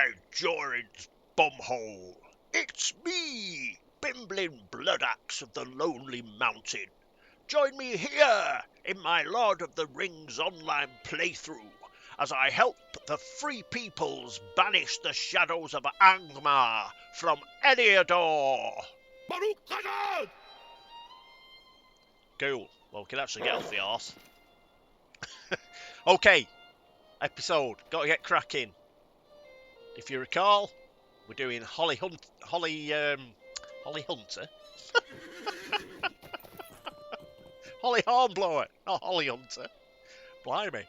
by Jorin's bumhole, it's me, Bimbling Bloodaxe of the Lonely Mountain. Join me here in my Lord of the Rings online playthrough as I help the Free Peoples banish the shadows of Angmar from Eriador. Cool. Well, we can actually get off the arse. Okay, episode. Got to get cracking. If you recall, we're doing Holly Hunter. Holly Hornblower, not Holly Hunter. Blimey.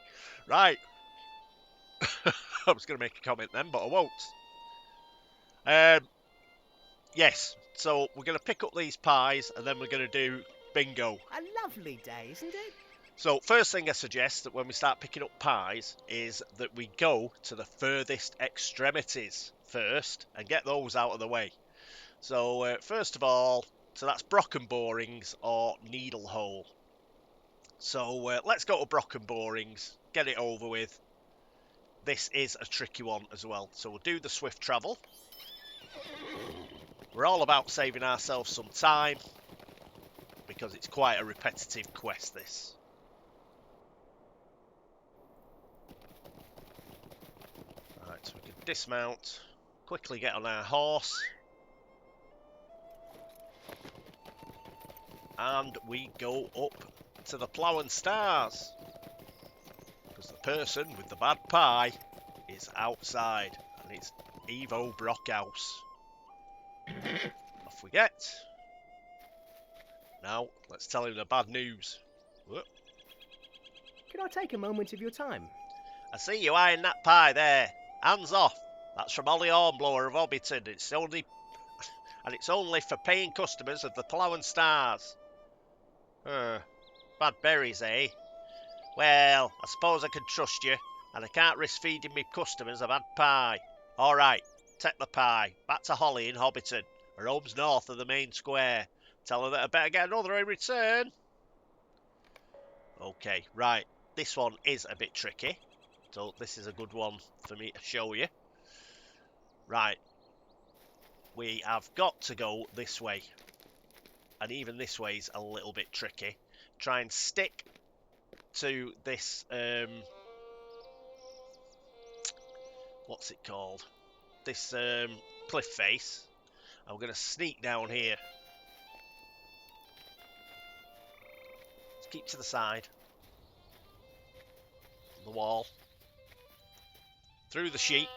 Right. I was going to make a comment then, but I won't. Yes, so we're going to pick up these pies and then we're going to do bingo. A lovely day, isn't it? So first thing I suggest that when we start picking up pies is that we go to the furthest extremities first and get those out of the way. So first of all, so that's Brocken Borings or Needle Hole. So let's go to Brocken Borings, get it over with. This is a tricky one as well. So we'll do the swift travel. We're all about saving ourselves some time because it's quite a repetitive quest, this. Right, so we can dismount, quickly get on our horse, and we go up to the Plough and Stars because the person with the bad pie is outside, and it's Evo Brockhouse. Off we get. Now, let's tell him the bad news. Whoop. Can I take a moment of your time? I see you eyeing that pie there. Hands off. That's from Holly Hornblower of Hobbiton. It's only for paying customers of the Plough and Stars. Bad berries, eh? Well, I suppose I can trust you, and I can't risk feeding me customers a bad pie. All right, take the pie. Back to Holly in Hobbiton. Her home's north of the main square. Tell her that I better get another in return. Okay, right. This one is a bit tricky. So this is a good one for me to show you. Right. We have got to go this way. And even this way is a little bit tricky. Try and stick to this... what's it called? This cliff face. I'm going to sneak down here. Let's keep to the side. The wall. Through the sheep.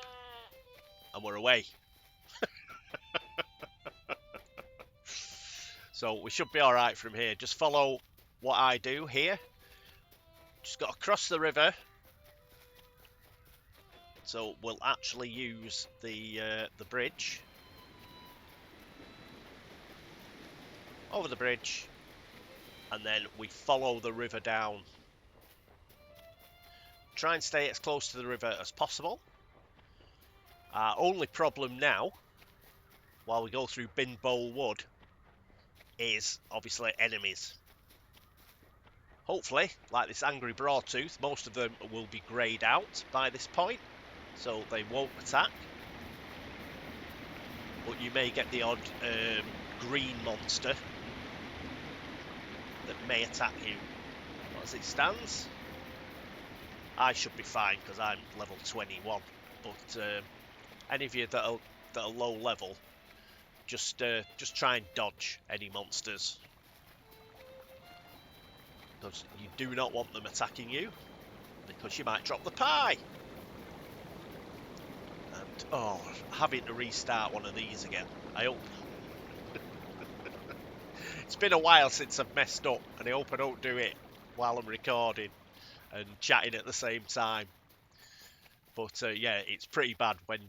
And we're away. So we should be alright from here. Just follow what I do here. Just got to cross the river. So we'll actually use the bridge. Over the bridge. And then we follow the river down. Try and stay as close to the river as possible. Our only problem now, while we go through Bin Bowl Wood, is obviously enemies. Hopefully, like this angry Broadtooth, most of them will be greyed out by this point, so they won't attack. But you may get the odd green monster that may attack you. But as it stands, I should be fine because I'm level 21. But any of you that are low level, just try and dodge any monsters, because you do not want them attacking you, because you might drop the pie. And oh, having to restart one of these again. I hope. It's been a while since I've messed up, and I hope I don't do it while I'm recording and chatting at the same time. But yeah, it's pretty bad when,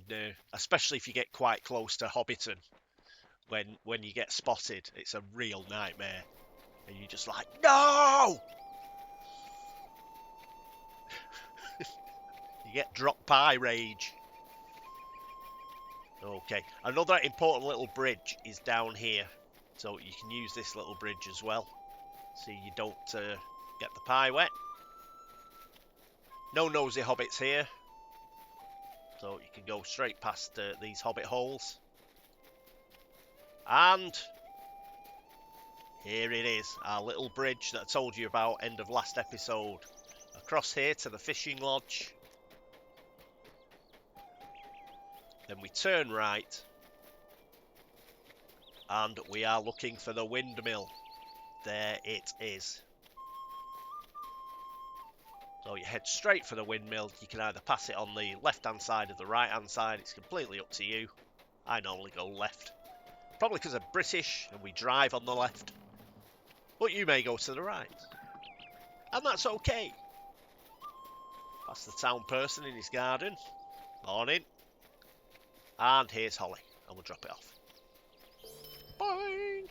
especially if you get quite close to Hobbiton. When you get spotted, it's a real nightmare, and you're just like, no! You get drop pie rage. Okay, another important little bridge is down here, so you can use this little bridge as well, so you don't get the pie wet. No nosy hobbits here, So you can go straight past these hobbit holes. And here it is, our little bridge that I told you about end of last episode. Across here to the fishing lodge. Then we turn right. And we are looking for the windmill. There it is. So you head straight for the windmill. You can either pass it on the left-hand side or the right-hand side. It's completely up to you. I normally go left. Probably because I'm British and we drive on the left. But you may go to the right. And that's okay. That's the town person in his garden. Morning. And here's Holly. And we'll drop it off. Boing!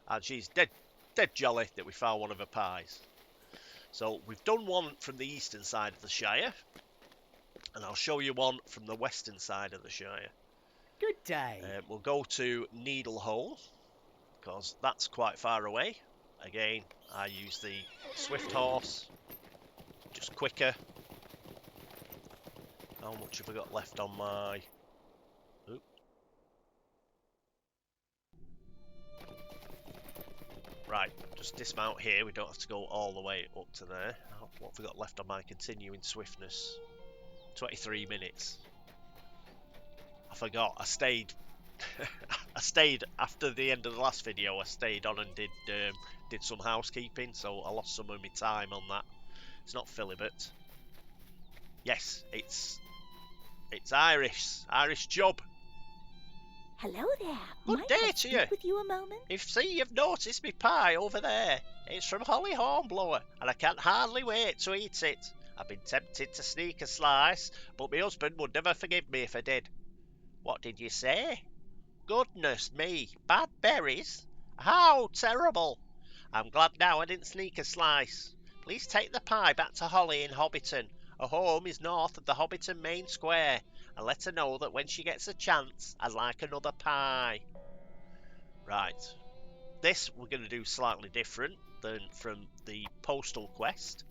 And she's dead jolly that we found one of her pies. So we've done one from the eastern side of the Shire. And I'll show you one from the western side of the Shire. Good day. We'll go to Needle Hole, because that's quite far away. Again, I use the Swift Horse. Just quicker. How much have I got left on my... Oop. Right, just dismount here. We don't have to go all the way up to there. What have we got left on my continuing swiftness? 23 minutes. I forgot. I stayed. I stayed after the end of the last video. I stayed on and did some housekeeping, so I lost some of my time on that. It's not Philibert. Yes, it's Irish job. Hello there. Good Might day I to speak you. with you a moment? If you've noticed me pie over there, it's from Holly Hornblower, and I can't hardly wait to eat it. I've been tempted to sneak a slice, but my husband would never forgive me if I did. What did you say? Goodness me, bad berries? How terrible! I'm glad now I didn't sneak a slice. Please take the pie back to Holly in Hobbiton. Her home is north of the Hobbiton main square, and let her know that when she gets a chance, I'd like another pie. Right, this we're going to do slightly different than from the postal quest.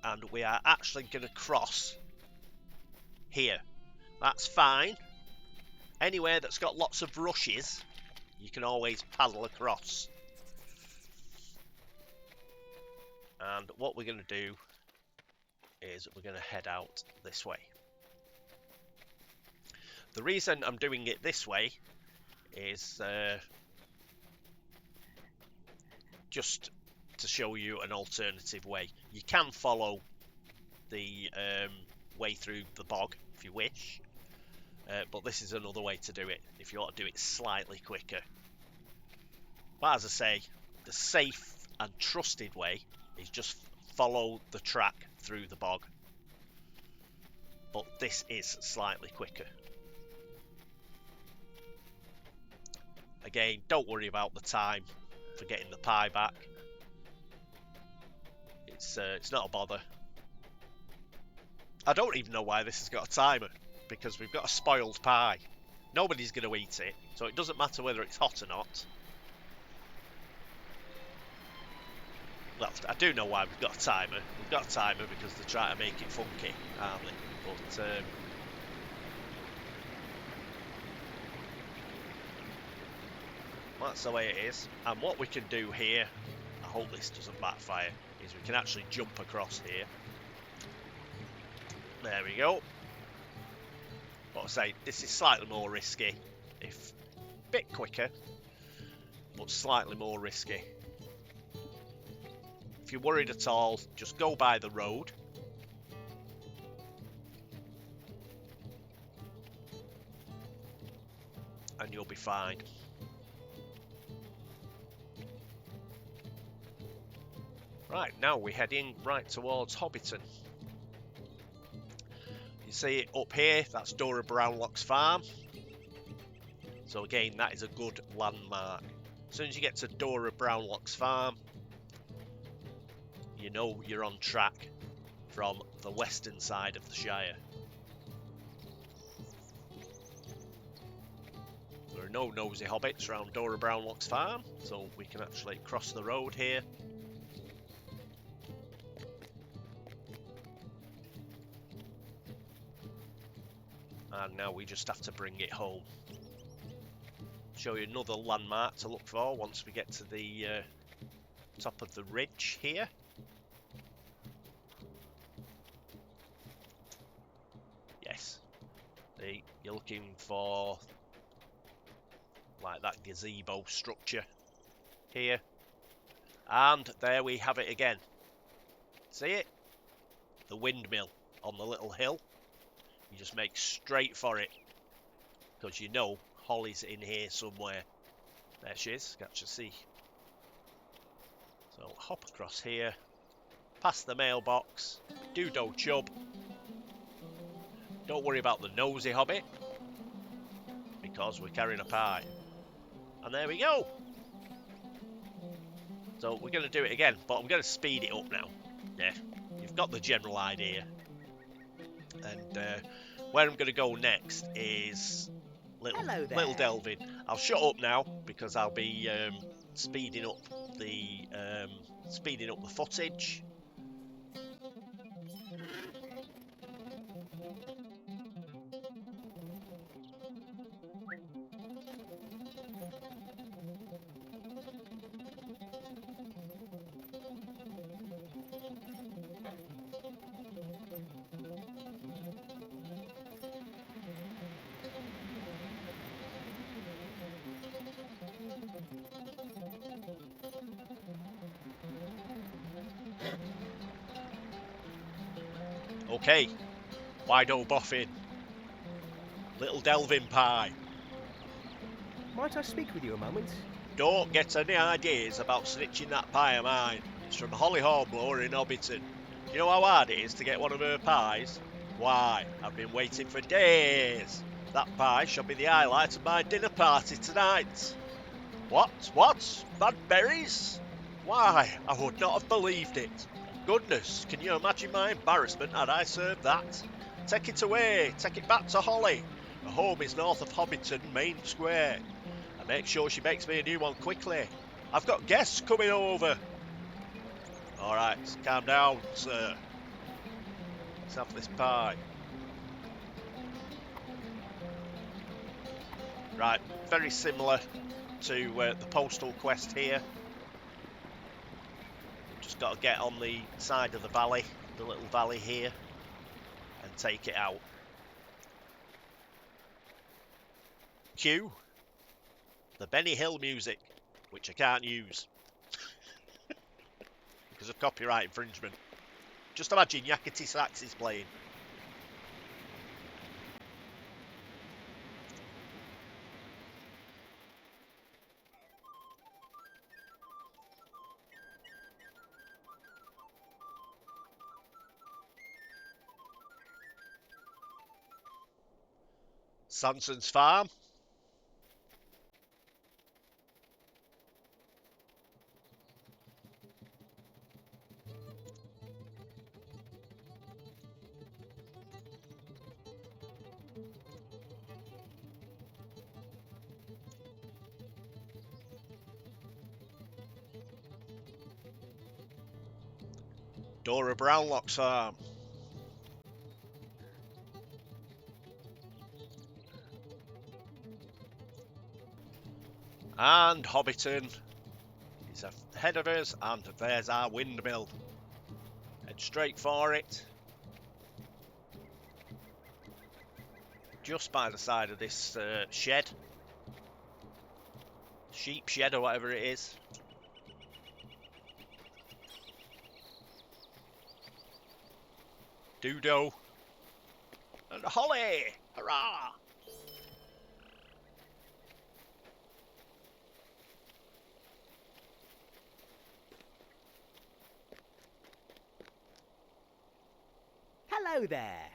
And we are actually going to cross here. That's fine. Anywhere that's got lots of rushes, you can always paddle across. And what we're going to do is we're going to head out this way. The reason I'm doing it this way is just to show you an alternative way. You can follow the way through the bog if you wish, but this is another way to do it if you want to do it slightly quicker. But as I say, the safe and trusted way is just follow the track through the bog, but this is slightly quicker. Again, don't worry about the time for getting the pie back. It's not a bother. I don't even know why this has got a timer, because we've got a spoiled pie. Nobody's going to eat it, so it doesn't matter whether it's hot or not. Well, I do know why we've got a timer. We've got a timer because they're trying to make it funky, aren't they? But that's the way it is. And what we can do here, I hope this doesn't backfire, is we can actually jump across here. There we go. But I say, this is slightly more risky. If a bit quicker, but slightly more risky. If you're worried at all, just go by the road. And you'll be fine. Right, now we're heading right towards Hobbiton. You see it up here, that's Dora Brownlock's farm. So again, that is a good landmark. As soon as you get to Dora Brownlock's farm, you know you're on track from the western side of the Shire. There are no nosy hobbits around Dora Brownlock's farm, so we can actually cross the road here. And now we just have to bring it home. Show you another landmark to look for once we get to the top of the ridge here. Yes. See, you're looking for like that gazebo structure here. And there we have it again. See it? The windmill on the little hill. You just make straight for it, because you know Holly's in here somewhere. There she is, can't you see? So hop across here, past the mailbox, do chub. Don't worry about the nosy hobbit, because we're carrying a pie. And there we go. So we're going to do it again, but I'm going to speed it up now. Yeah, you've got the general idea. And where I'm going to go next is Hello there. little delving. I'll shut up now because I'll be speeding up the footage. Okay, wide-o boffin. Little delving pie. Might I speak with you a moment? Don't get any ideas about snitching that pie of mine. It's from Holly Hornblower in Hobbiton. You know how hard it is to get one of her pies? Why, I've been waiting for days. That pie shall be the highlight of my dinner party tonight. What? Bad berries? Why, I would not have believed it. Goodness, can you imagine my embarrassment had I served that? Take it away, take it back to Holly. Her home is north of Hobbiton, Main Square. And make sure she makes me a new one quickly. I've got guests coming over. Alright, calm down, sir. Let's have this pie. Right, very similar to the postal quest here. Just got to get on the side of the valley, the little valley here, and take it out. Cue the Benny Hill music, which I can't use because of copyright infringement. Just imagine Yakety Sax is playing. Sanson's Farm. Dora Brownlock's farm. And Hobbiton is ahead of us, and there's our windmill. Head straight for it. Just by the side of this shed. Sheep shed or whatever it is. Dudo. And Holly! Hurrah! Hello there.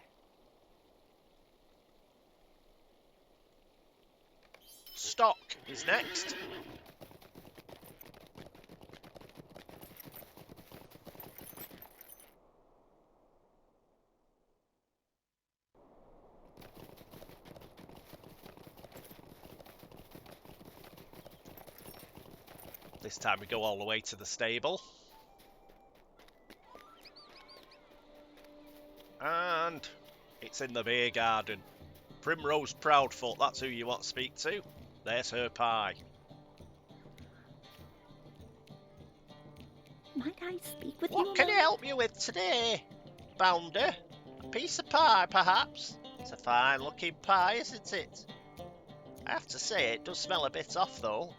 Stock is next. This time we go all the way to the stable. And it's in the beer garden. Primrose Proudfoot, that's who you want to speak to. There's her pie. Might I speak with you? What can I help you with today, Bounder? A piece of pie, perhaps? It's a fine looking pie, isn't it? I have to say, it does smell a bit off, though.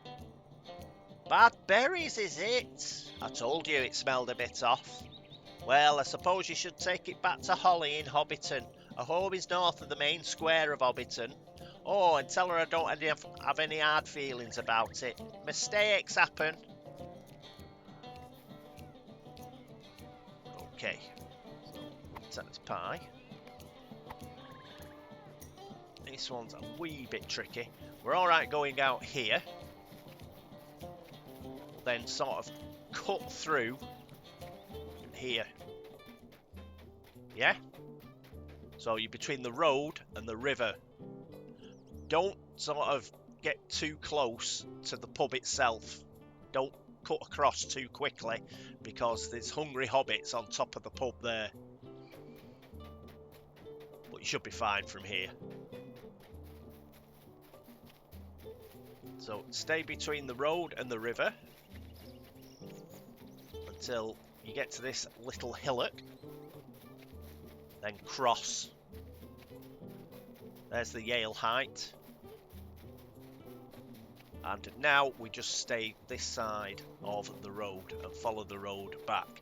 Bad berries, is it? I told you it smelled a bit off. Well, I suppose you should take it back to Holly in Hobbiton. Her home is north of the main square of Hobbiton. Oh, and tell her I don't have any hard feelings about it. Mistakes happen. Okay, so that's pie. This one's a wee bit tricky. We're alright going out here. Then sort of cut through here. Yeah? So you're between the road and the river. Don't sort of get too close to the pub itself. Don't cut across too quickly because there's hungry hobbits on top of the pub there. But you should be fine from here. So stay between the road and the river until you get to this little hillock. Then cross. There's the Yale height. And now we just stay this side of the road and follow the road back.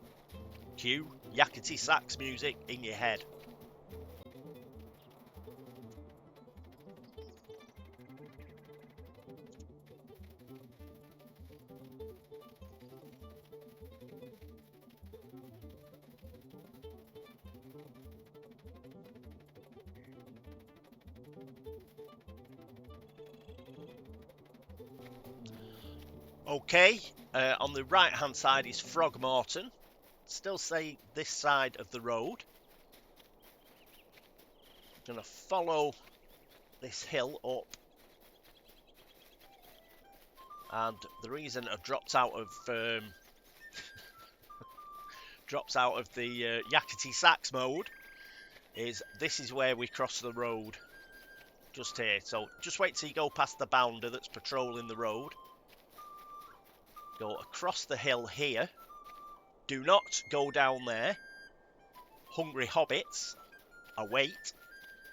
Cue yakety sax music in your head. Okay, on the right hand side is Frogmorton. Still say this side of the road. Gonna follow this hill up. And the reason I dropped out of the yakety sax mode is this is where we cross the road. Just here. So just wait till you go past the bounder that's patrolling the road. Go across the hill here. Do not go down there. Hungry hobbits await.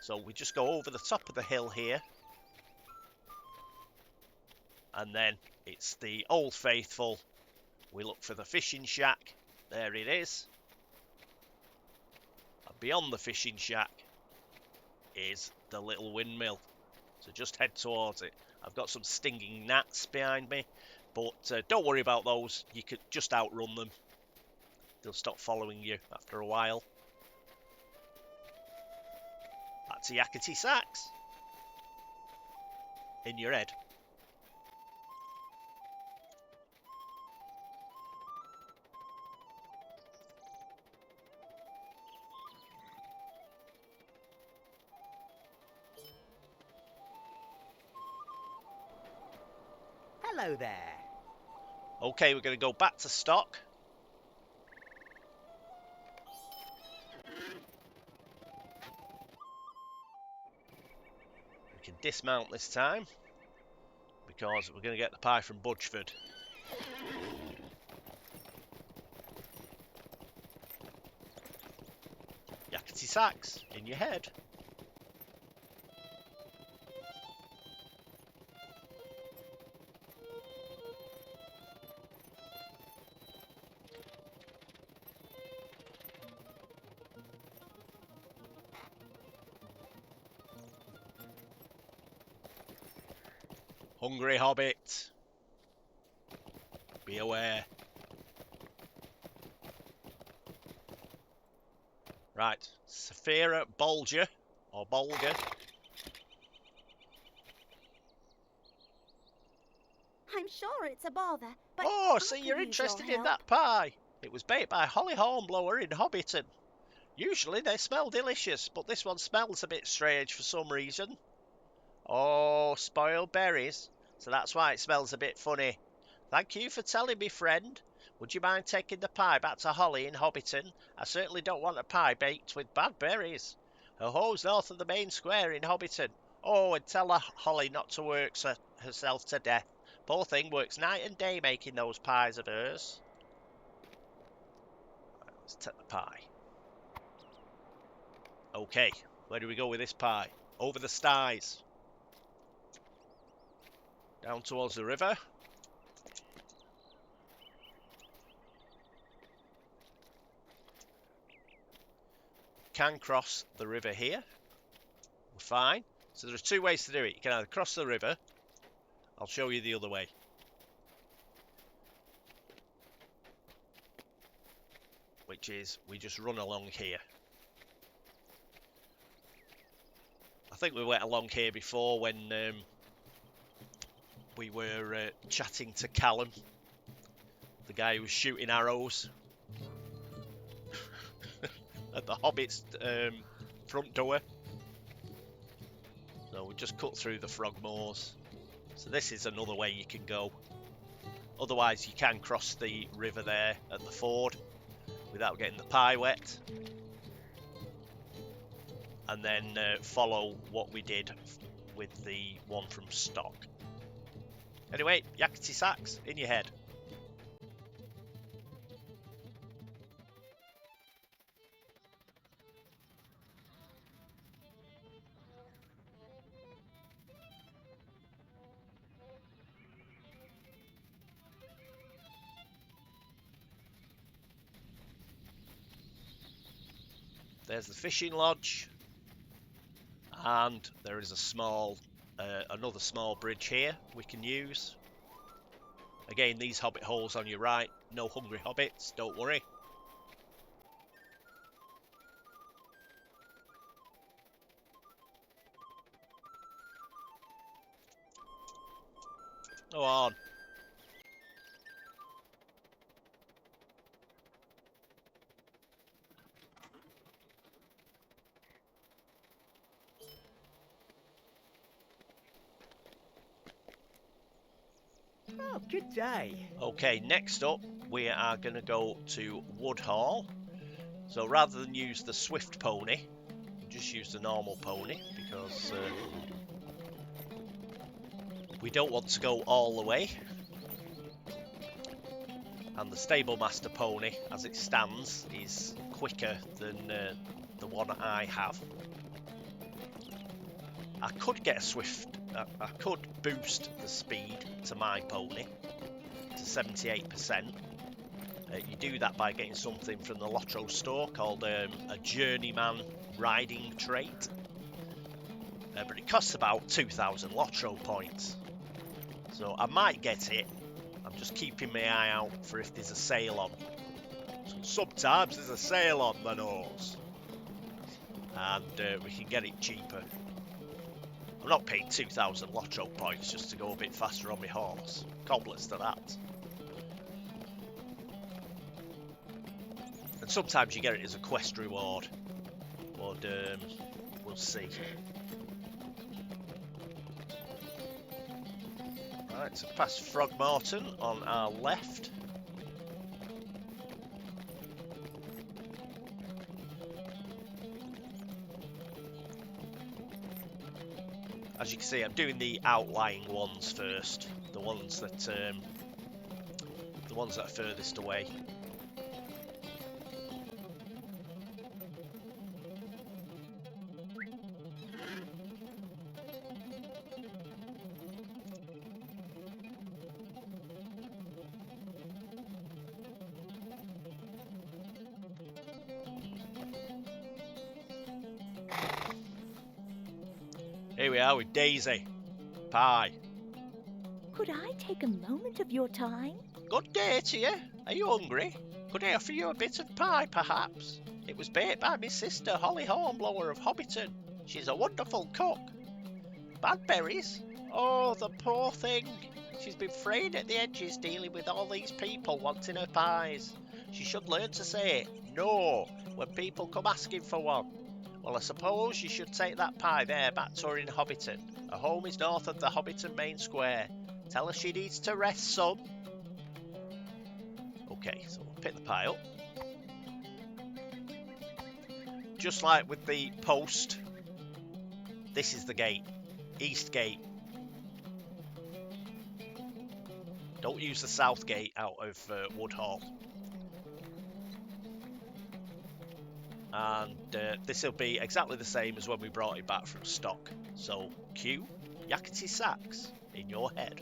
So we just go over the top of the hill here. And then it's the Old Faithful. We look for the fishing shack. There it is. And beyond the fishing shack is the little windmill. So just head towards it. I've got some stinging gnats behind me. But don't worry about those. You could just outrun them. They'll stop following you after a while. That's a yakety sax. In your head. Hello there. Okay, we're going to go back to stock. We can dismount this time because we're going to get the pie from Budgeford. Yakety sax in your head. Hungry hobbit, be aware. Right, Saphira Bolger, or Bolger. I'm sure it's a bother, but Oh, I so could you're use interested your in help. that pie. It was baked by Holly Hornblower in Hobbiton. Usually they smell delicious, but this one smells a bit strange for some reason. Oh, spoiled berries. So that's why it smells a bit funny. Thank you for telling me, friend. Would you mind taking the pie back to Holly in Hobbiton? I certainly don't want a pie baked with bad berries. Her home's north of the main square in Hobbiton. Oh, and tell Holly not to work herself to death. Poor thing works night and day making those pies of hers. Right, let's take the pie. Okay, where do we go with this pie? Over the styes. Down towards the river. Can cross the river here. We're fine. So there's two ways to do it. You can either cross the river. I'll show you the other way. Which is, we just run along here. I think we went along here before when we were chatting to Callum, the guy who was shooting arrows at the Hobbit's front door. So we just cut through the frog moors. So this is another way you can go. Otherwise you can cross the river there at the ford without getting the pie wet. And then follow what we did with the one from stock. Anyway, yakety sax, in your head. There's the fishing lodge, and there is a small, another small bridge here we can use. Again, these hobbit holes on your right, no hungry hobbits, don't worry. Go on. Oh, good day. Okay, next up we are going to go to Woodhall. So rather than use the swift pony, we'll just use the normal pony because we don't want to go all the way. And the stable master pony, as it stands, is quicker than the one I have. I could get a swift. I could boost the speed to my pony to 78%. You do that by getting something from the Lotro store called a journeyman riding trait. But it costs about 2,000 Lotro points. So I might get it. I'm just keeping my eye out for if there's a sale on. Sometimes there's a sale on the nose. And we can get it cheaper. I'm not paying 2,000 Lotro points just to go a bit faster on my horse. Cobblers to that. And sometimes you get it as a quest reward. But we'll see. Right, so past Frogmorton on our left. As you can see, I'm doing the outlying ones first, the ones that are furthest away. Here we are with Daisy. Pie. Could I take a moment of your time? Good day to you. Are you hungry? Could I offer you a bit of pie, perhaps? It was baked by my sister, Holly Hornblower of Hobbiton. She's a wonderful cook. Bad berries? Oh, the poor thing. She's been frayed at the edges dealing with all these people wanting her pies. She should learn to say no when people come asking for one. Well, I suppose you should take that pie there back to her in Hobbiton. Her home is north of the Hobbiton main square. Tell her she needs to rest some. Okay, so we'll pick the pie up. Just like with the post, this is the gate. East gate. Don't use the south gate out of Woodhall. And this will be exactly the same as when we brought it back from stock. So cue yakety sax in your head.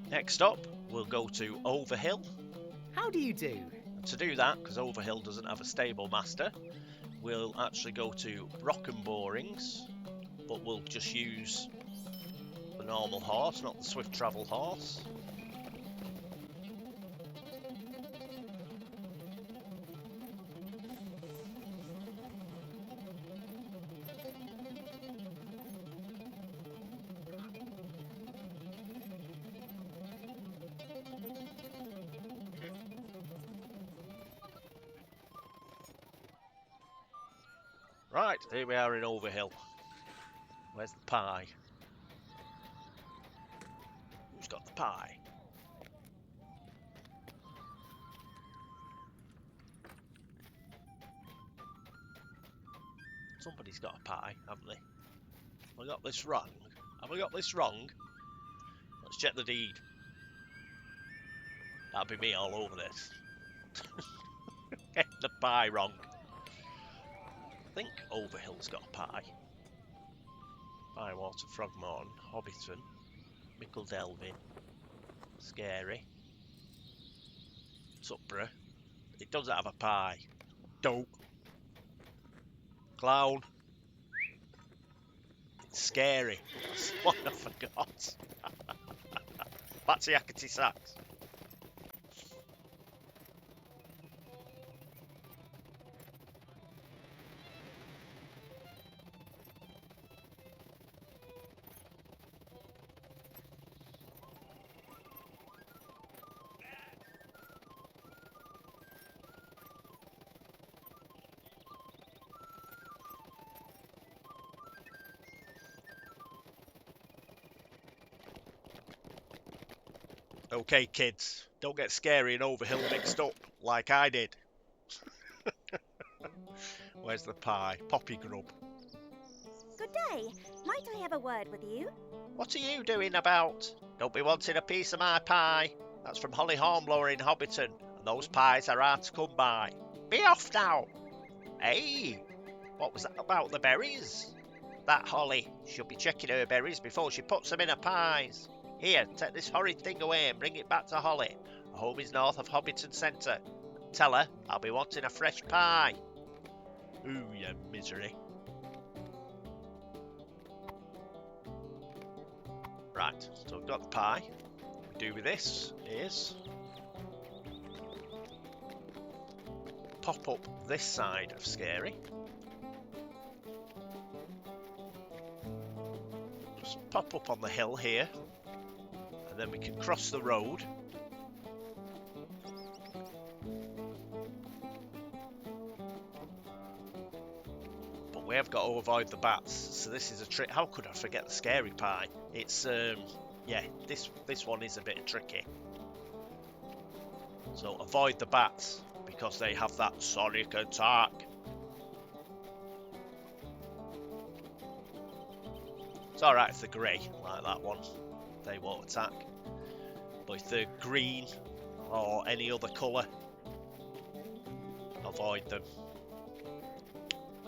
Next up, we'll go to Overhill. How do you do? To do that, because Overhill doesn't have a stable master, we'll actually go to Rock and Borings, but we'll just use the normal horse, not the swift travel horse. Right, here we are in Overhill. Where's the pie? Who's got the pie? Somebody's got a pie, haven't they? Have I got this wrong? Have I got this wrong? Let's check the deed. That'd be me all over this. Get the pie wrong. I think Overhill's got a pie. Bywater, Frogmorton, Hobbiton, Mickle Delvin, Scary, Tutborough. It doesn't have a pie. Dope. Clown. It's Scary. That's what I forgot. Back to Yakety Sax. Okay, kids, don't get Scary and Overhill mixed up like I did. Where's the pie? Poppy grub. Good day. Might I have a word with you? What are you doing about? Don't be wanting a piece of my pie. That's from Holly Hornblower in Hobbiton, and those pies are hard to come by. Be off now. Hey, what was that about the berries? That Holly should be checking her berries before she puts them in her pies. Here, take this horrid thing away and bring it back to Holly. Her home is north of Hobbiton Centre. Tell her I'll be wanting a fresh pie. Ooh, you misery. Right, so we've got the pie. What we do with this is pop up this side of Scary. Just pop up on the hill here. And then we can cross the road. But we have got to avoid the bats. So this is a trick. How could I forget the Scary pie? It's yeah, this one is a bit tricky. So avoid the bats because they have that sonic attack. It's alright if they're grey, like that one. They won't attack. But if they're green or any other colour, avoid them.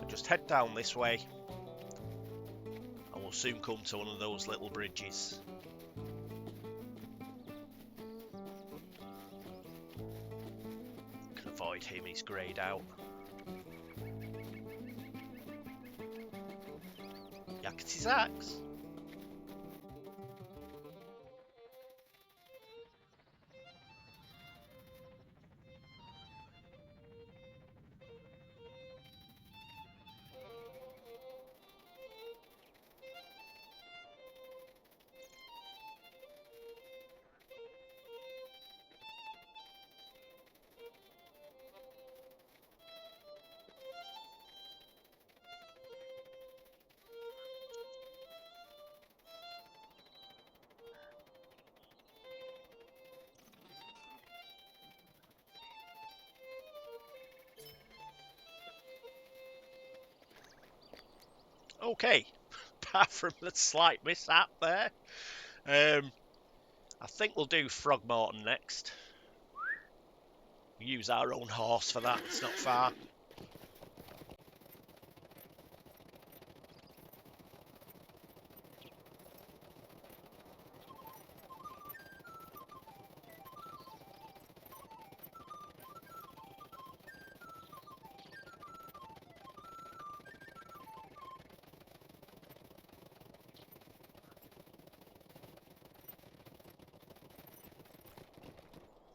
And just head down this way and we'll soon come to one of those little bridges. avoid him, he's greyed out. Yakety sax. Okay, apart from the slight mishap there, I think we'll do Throgmorton next. We use our own horse for that, it's not far.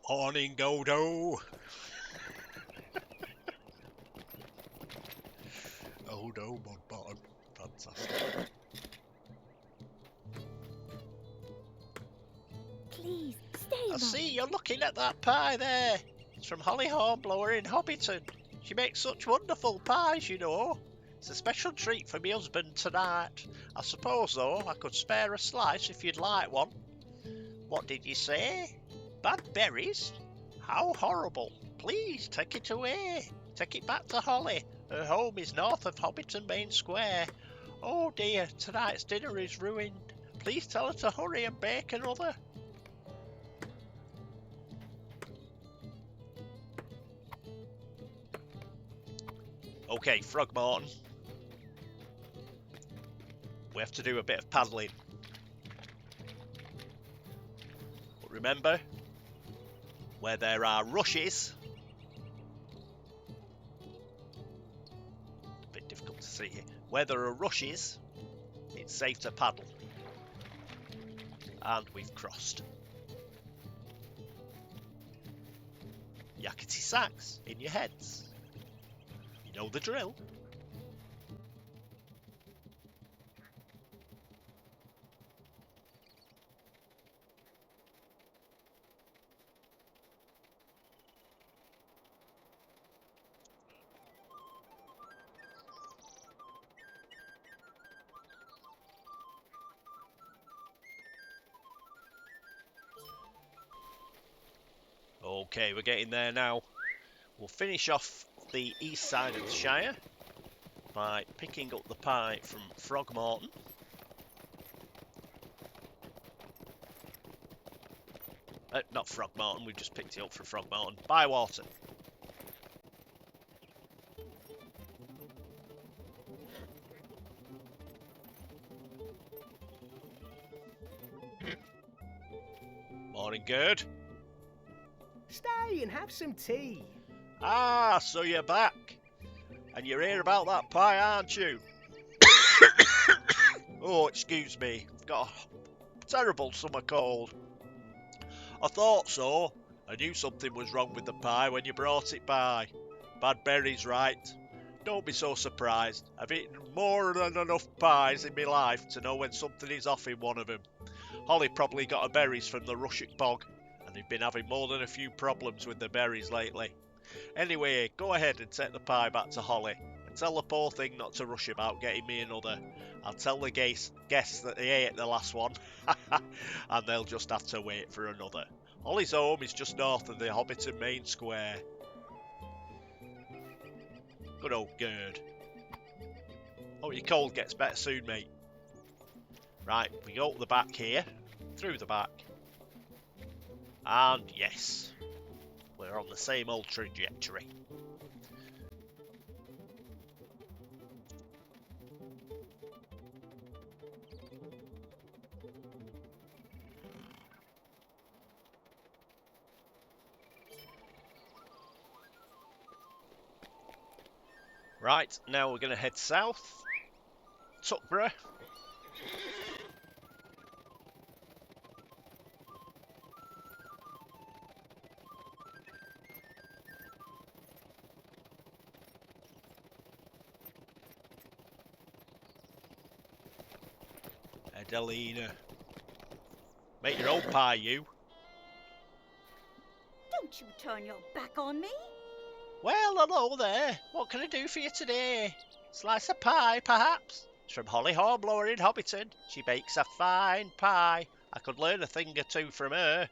Morning, Dodo. Oh no, Mudbottom. Fantastic. Please, stay a I moment. see you're looking at that pie there. It's from Holly Hornblower in Hobbiton. She makes such wonderful pies, you know. It's a special treat for me husband tonight. I suppose, though, I could spare a slice if you'd like one. What did you say? Bad berries? How horrible. Please, take it away. Take it back to Holly. Her home is north of Hobbiton Main Square. Oh dear, tonight's dinner is ruined. Please tell her to hurry and bake another. Okay, Throgmorton. We have to do a bit of paddling. But remember, where there are rushes, a bit difficult to see here. Where there are rushes, it's safe to paddle. And we've crossed. Yakety sax in your heads. You know the drill. Okay, we're getting there now. We'll finish off the east side of the Shire by picking up the pie from Throgmorton. Not Throgmorton, we've just picked it up from Throgmorton. Bywater. Morning, Gerd. Stay and have some tea. Ah, so you're back. And you're here about that pie, aren't you? Oh, excuse me. I've got a terrible summer cold. I thought so. I knew something was wrong with the pie when you brought it by. Bad berries, right? Don't be so surprised. I've eaten more than enough pies in my life to know when something is off in one of them. Holly probably got her berries from the Rushick bog, and they've been having more than a few problems with the berries lately. Anyway, go ahead and take the pie back to Holly, and tell the poor thing not to rush about getting me another. I'll tell the guests that they ate the last one, and they'll just have to wait for another. Holly's home is just north of the Hobbiton Main Square. Good old Gerd. Hope your cold gets better soon, mate. Right, we go up the back here, through the back. And yes, we're on the same old trajectory. Right, now we're going to head south. Tuckborough. Adelina. Make your own pie, you. Don't you turn your back on me. Well, hello there. What can I do for you today? Slice of pie, perhaps? It's from Holly Hornblower in Hobbiton. She bakes a fine pie. I could learn a thing or two from her.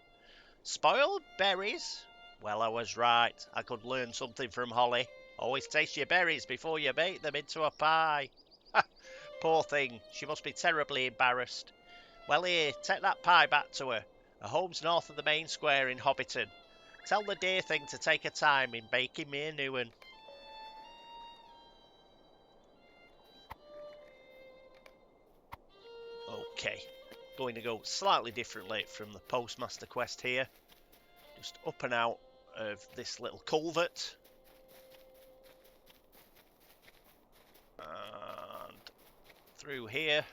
Spoiled berries? Well, I was right. I could learn something from Holly. Always taste your berries before you bake them into a pie. Poor thing. She must be terribly embarrassed. Well, here, take that pie back to her. Her home's north of the main square in Hobbiton. Tell the dear thing to take her time in baking me a new one. Okay, going to go slightly differently from the postmaster quest here. Just up and out of this little culvert. And through here.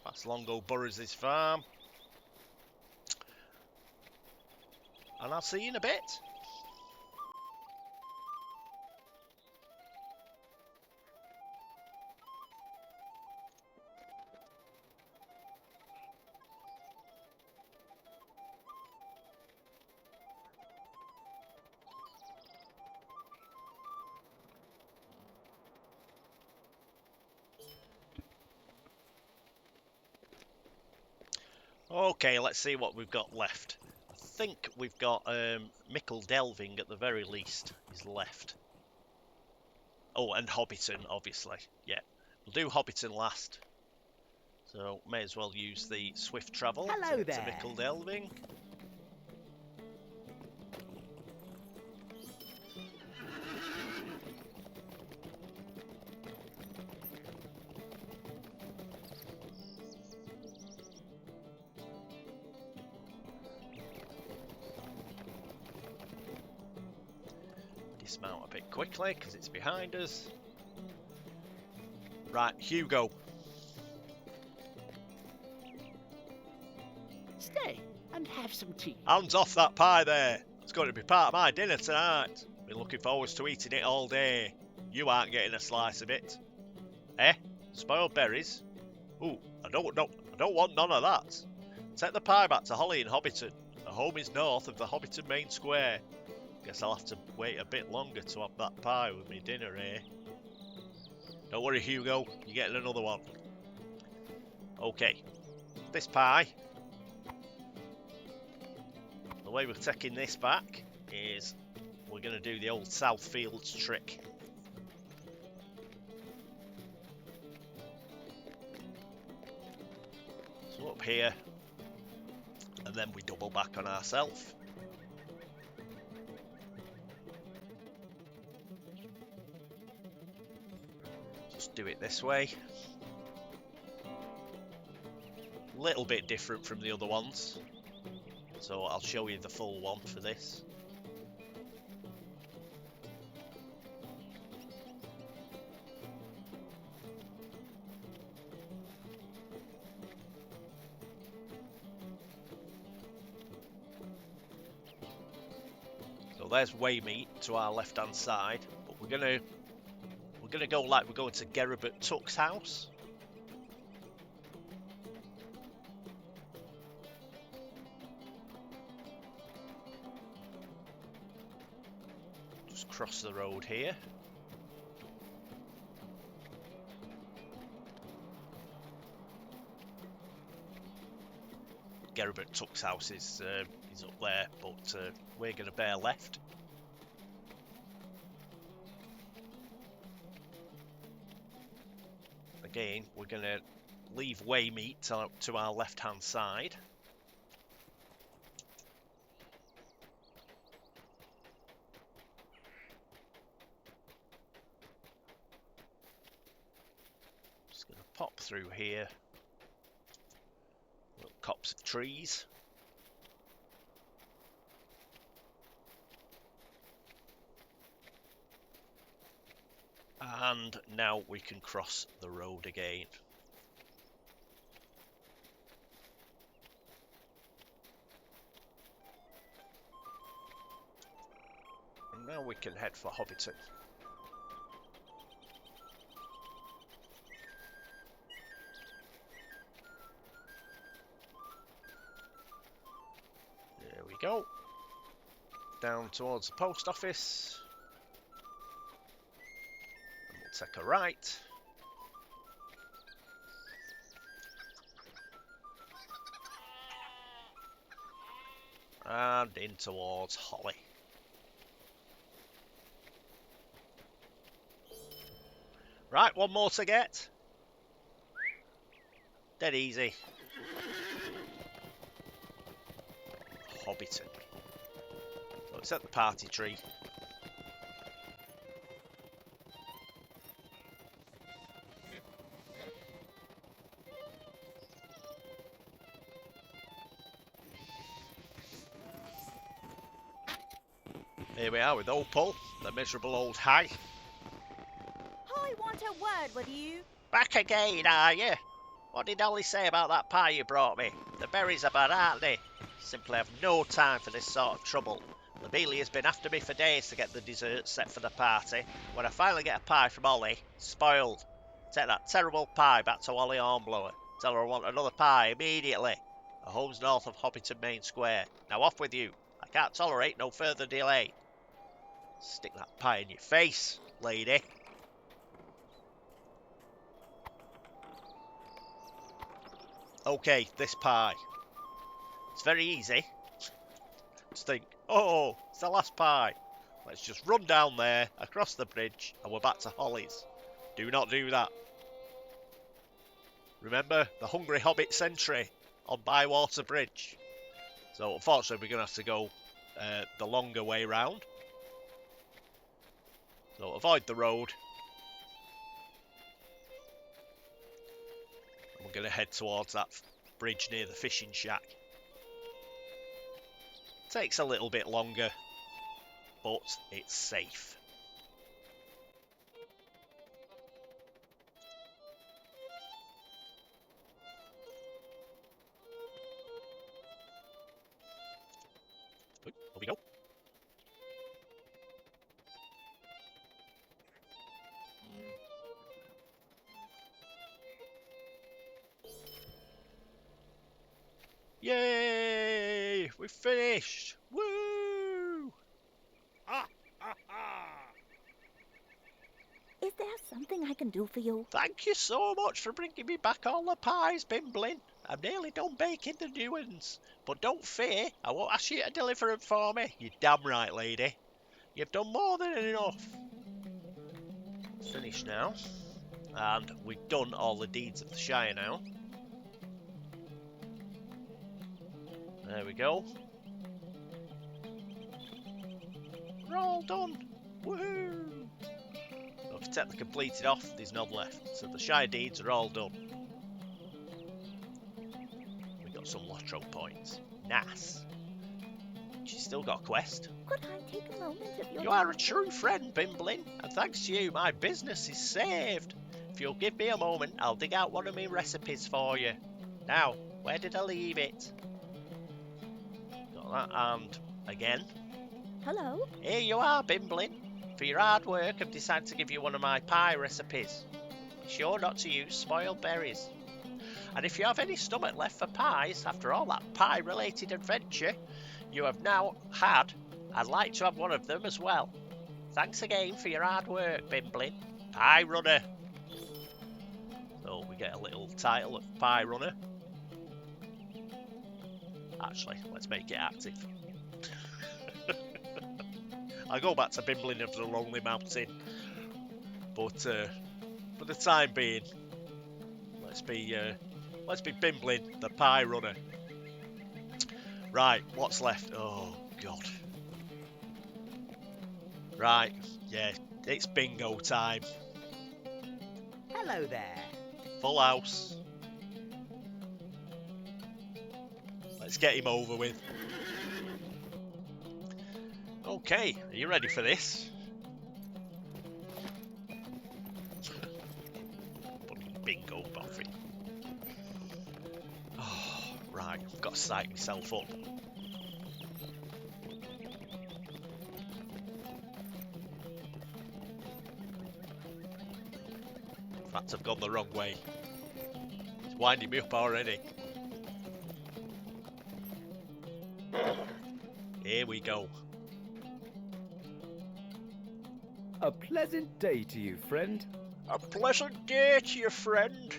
Past Longo Burrows' farm. And I'll see you in a bit. Okay, let's see what we've got left. I think we've got Mickle Delving at the very least is left. Oh, and Hobbiton, obviously. Yeah, we'll do Hobbiton last. So, may as well use the swift travel Hello to there. Mickle Delving. Dismount a bit quickly because it's behind us. Right, Hugo. Stay and have some tea. Hands off that pie there. It's going to be part of my dinner tonight. Been looking forward to eating it all day. You aren't getting a slice of it. Eh? Spoiled berries? Ooh, I don't want none of that. Take the pie back to Holly in Hobbiton. Her home is north of the Hobbiton main square. Guess I'll have to wait a bit longer to have that pie with me dinner, eh? Don't worry, Hugo. You're getting another one. Okay. This pie. The way we're taking this back is we're going to do the old South Fields trick. So up here, and then we double back on ourselves. Just do it this way. Little bit different from the other ones. So I'll show you the full one for this. So there's Waymeet to our left hand side, but we're gonna go like we're going to Geribert Tuck's house. Just cross the road here. Geribert Tuck's house is up there, but we're going to bear left. Again, we're going to leave Waymeet to our left hand side. Just going to pop through here. Little copse of trees. And now we can cross the road again. And now we can head for Hobbiton. There we go. Down towards the post office. And we'll take a right. And in towards Holly. Right, one more to get. Dead easy. Hobbiton. Oh, it's at the party tree. Here we are with Opal, the miserable old hag. I want a word with you. Back again, are you? What did Ollie say about that pie you brought me? The berries are bad, aren't they? Simply have no time for this sort of trouble. Lobelia's been after me for days to get the dessert set for the party. When I finally get a pie from Ollie, spoiled. Take that terrible pie back to Ollie Hornblower. Tell her I want another pie immediately. Her home's north of Hobbiton Main Square. Now off with you. I can't tolerate no further delay. Stick that pie in your face, lady. Okay, this pie. It's very easy. Just think, oh, it's the last pie. Let's just run down there, across the bridge, and we're back to Holly's. Do not do that. Remember, the Hungry Hobbit Sentry on Bywater Bridge. So, unfortunately, we're going to have to go the longer way round. So, avoid the road. And we're going to head towards that bridge near the fishing shack. Takes a little bit longer, but it's safe. Here we go. Yay! We finished! Woo! Is there something I can do for you? Thank you so much for bringing me back all the pies, Bimblin. I'm nearly done baking the new ones. But don't fear, I won't ask you to deliver them for me. You're damn right, lady. You've done more than enough. Finished now. And we've done all the deeds of the Shire now. There we go. We're all done. Woohoo! So if you take the completed off, there's none left. So the Shire deeds are all done. We got some Lotro points. Nice. She's still got a quest. Could I take a moment of your You are a true friend, Bimblin, and thanks to you, my business is saved. If you'll give me a moment, I'll dig out one of my recipes for you. Now, where did I leave it? Got that, and again. Hello? Here you are, Bimblin. For your hard work, I've decided to give you one of my pie recipes. Be sure not to use spoiled berries. And if you have any stomach left for pies after all that pie-related adventure you have now had, I'd like to have one of them as well. Thanks again for your hard work, Bimblin. Pie Runner. So we get a little title of Pie Runner. Actually, let's make it active. I'll go back to Bimblin of the Lonely Mountain. But for the time being, let's be Bimblin, the Pie Runner. Right, what's left? Oh, God. Right, yeah, it's bingo time. Hello there. Full house. Let's get him over with. Okay, are you ready for this? Right, I've got to psych myself up. In fact, I've gone the wrong way. It's winding me up already. Here we go. A pleasant day to you, friend. A pleasant day to you, friend.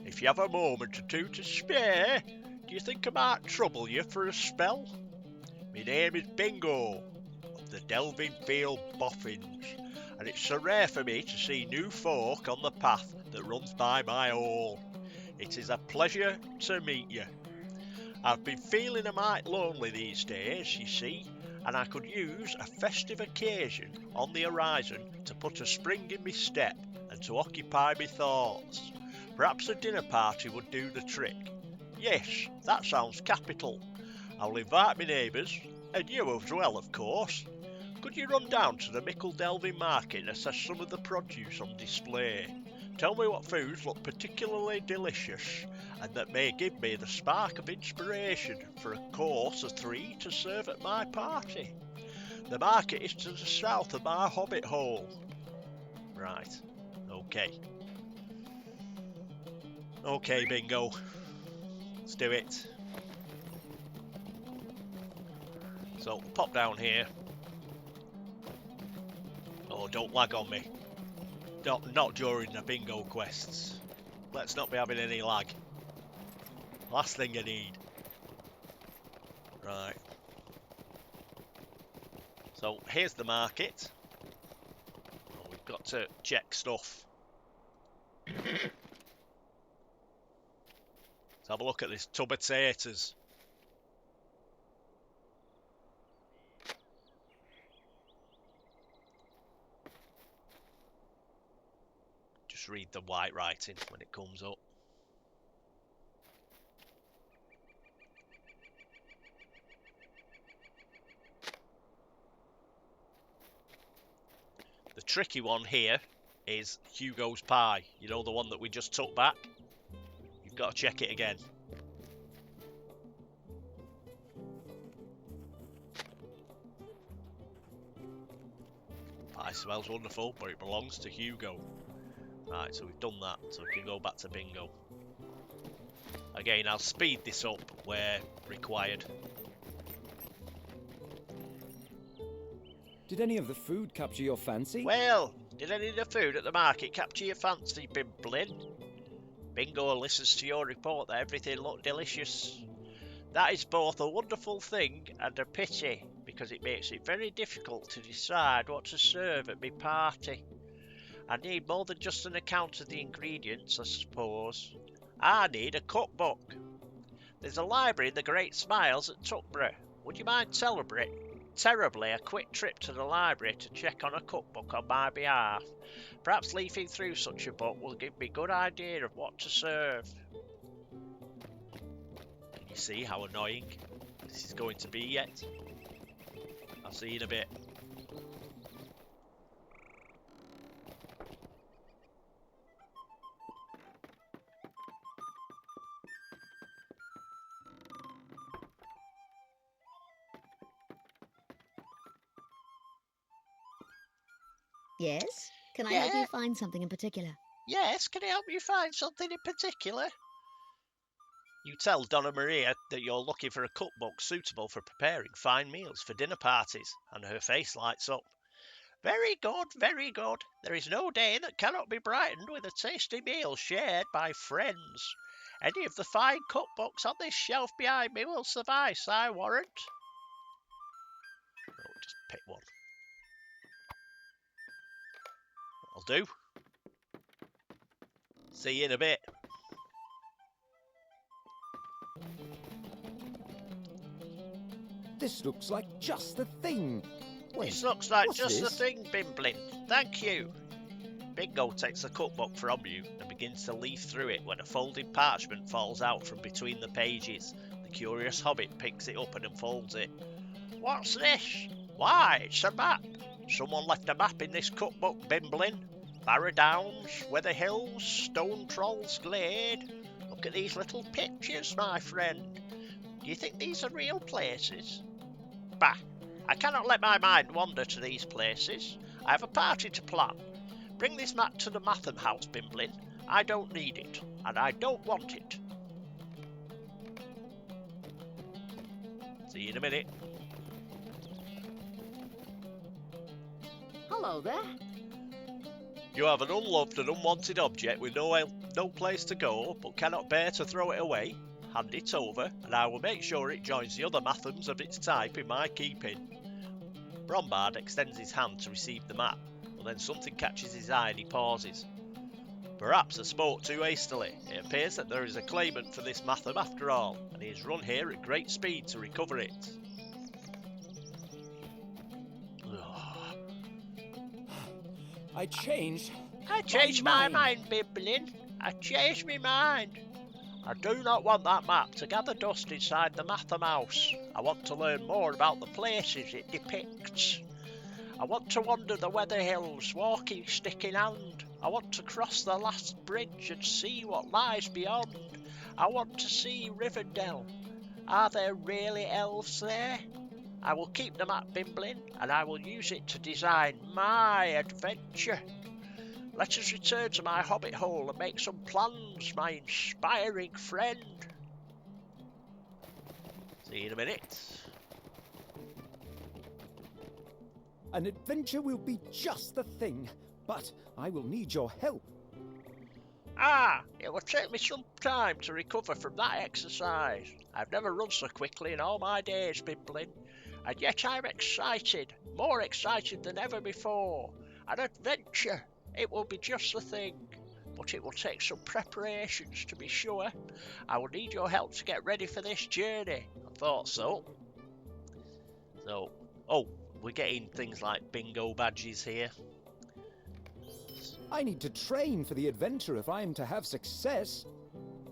If you have a moment or two to spare, do you think I might trouble you for a spell? My name is Bingo, of the Delving Field Boffins, and it's so rare for me to see new folk on the path that runs by my hall. It is a pleasure to meet you. I've been feeling a mite lonely these days, you see, and I could use a festive occasion on the horizon to put a spring in my step and to occupy my thoughts. Perhaps a dinner party would do the trick. Yes, that sounds capital. I'll invite my neighbours, and you as well, of course. Could you run down to the Mickle Delving Market and assess some of the produce on display? Tell me what foods look particularly delicious, and that may give me the spark of inspiration for a course of 3 to serve at my party. The market is to the south of my hobbit hole. Right, okay. Okay, Bingo. Let's do it. So, pop down here. Oh, don't lag on me. Not during the bingo quests. Let's not be having any lag. Last thing I need. Right. So, here's the market. Oh, we've got to check stuff. Let's have a look at this tub of taters. Just read the white writing when it comes up. The tricky one here is Hugo's pie. You know, the one that we just took back? You've got to check it again. Pie smells wonderful, but it belongs to Hugo. Right, so we've done that, so we can go back to bingo. Again, I'll speed this up where required. Did any of the food capture your fancy? Well, did any of the food at the market capture your fancy, Bimblin? Bingo listens to your report that everything looked delicious. That is both a wonderful thing and a pity, because it makes it very difficult to decide what to serve at my party. I need more than just an account of the ingredients, I suppose. I need a cookbook. There's a library in the Great Smiles at Tuckborough. Would you mind terribly a quick trip to the library to check on a cookbook on my behalf? Perhaps leafing through such a book will give me a good idea of what to serve. Can you see how annoying this is going to be yet? I'll see you in a bit. Yes? Can I help you find something in particular? Yes, can I help you find something in particular? You tell Donna Maria that you're looking for a cookbook suitable for preparing fine meals for dinner parties, and her face lights up. Very good, very good. There is no day that cannot be brightened with a tasty meal shared by friends. Any of the fine cookbooks on this shelf behind me will suffice, I warrant. Oh, just pick one. That'll do. See you in a bit. This looks like just the thing. Wait, This looks like what's just this? the thing, Bimblin. Thank you. Bingo takes the cookbook from you and begins to leaf through it when a folded parchment falls out from between the pages. The curious hobbit picks it up and unfolds it. What's this? Why, it's a map. Someone left a map in this cookbook, Bimblin. Barrow Downs, Weather Hills, Stone Troll's Glade. Look at these little pictures, my friend. Do you think these are real places? Bah! I cannot let my mind wander to these places. I have a party to plan. Bring this map to the Matham house, Bimblin. I don't need it, and I don't want it. See you in a minute. Hello there. You have an unloved and unwanted object with no place to go, but cannot bear to throw it away. Hand it over, and I will make sure it joins the other Mathams of its type in my keeping. Brombard extends his hand to receive the map, but then something catches his eye and he pauses. Perhaps I spoke too hastily. It appears that there is a claimant for this Matham after all, and he has run here at great speed to recover it. I changed my mind, Bimblin. I changed my mind. I do not want that map to gather dust inside the Matham house. I want to learn more about the places it depicts. I want to wander the Weather Hills, walking stick in hand. I want to cross the last bridge and see what lies beyond. I want to see Rivendell. Are there really elves there? I will keep the map, Bimblin, and I will use it to design my adventure. Let us return to my hobbit hole and make some plans, my inspiring friend. See you in a minute. An adventure will be just the thing, but I will need your help. It will take me some time to recover from that exercise. I've never run so quickly in all my days, Bimblin, and yet I'm excited, more excited than ever before. An adventure, it will be just the thing, but it will take some preparations to be sure. I will need your help to get ready for this journey. I thought so. We're getting things like bingo badges here. I need to train for the adventure if I am to have success.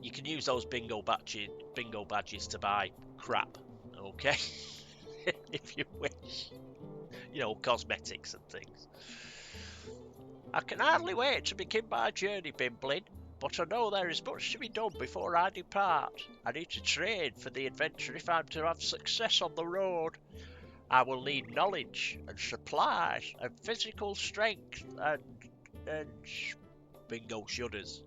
You can use those bingo badges to buy crap, okay? If you wish. You know, cosmetics and things. I can hardly wait to begin my journey, Bimblin, but I know there is much to be done before I depart. I need to train for the adventure if I'm to have success on the road. I will need knowledge and supplies and physical strength and Bingo shudders.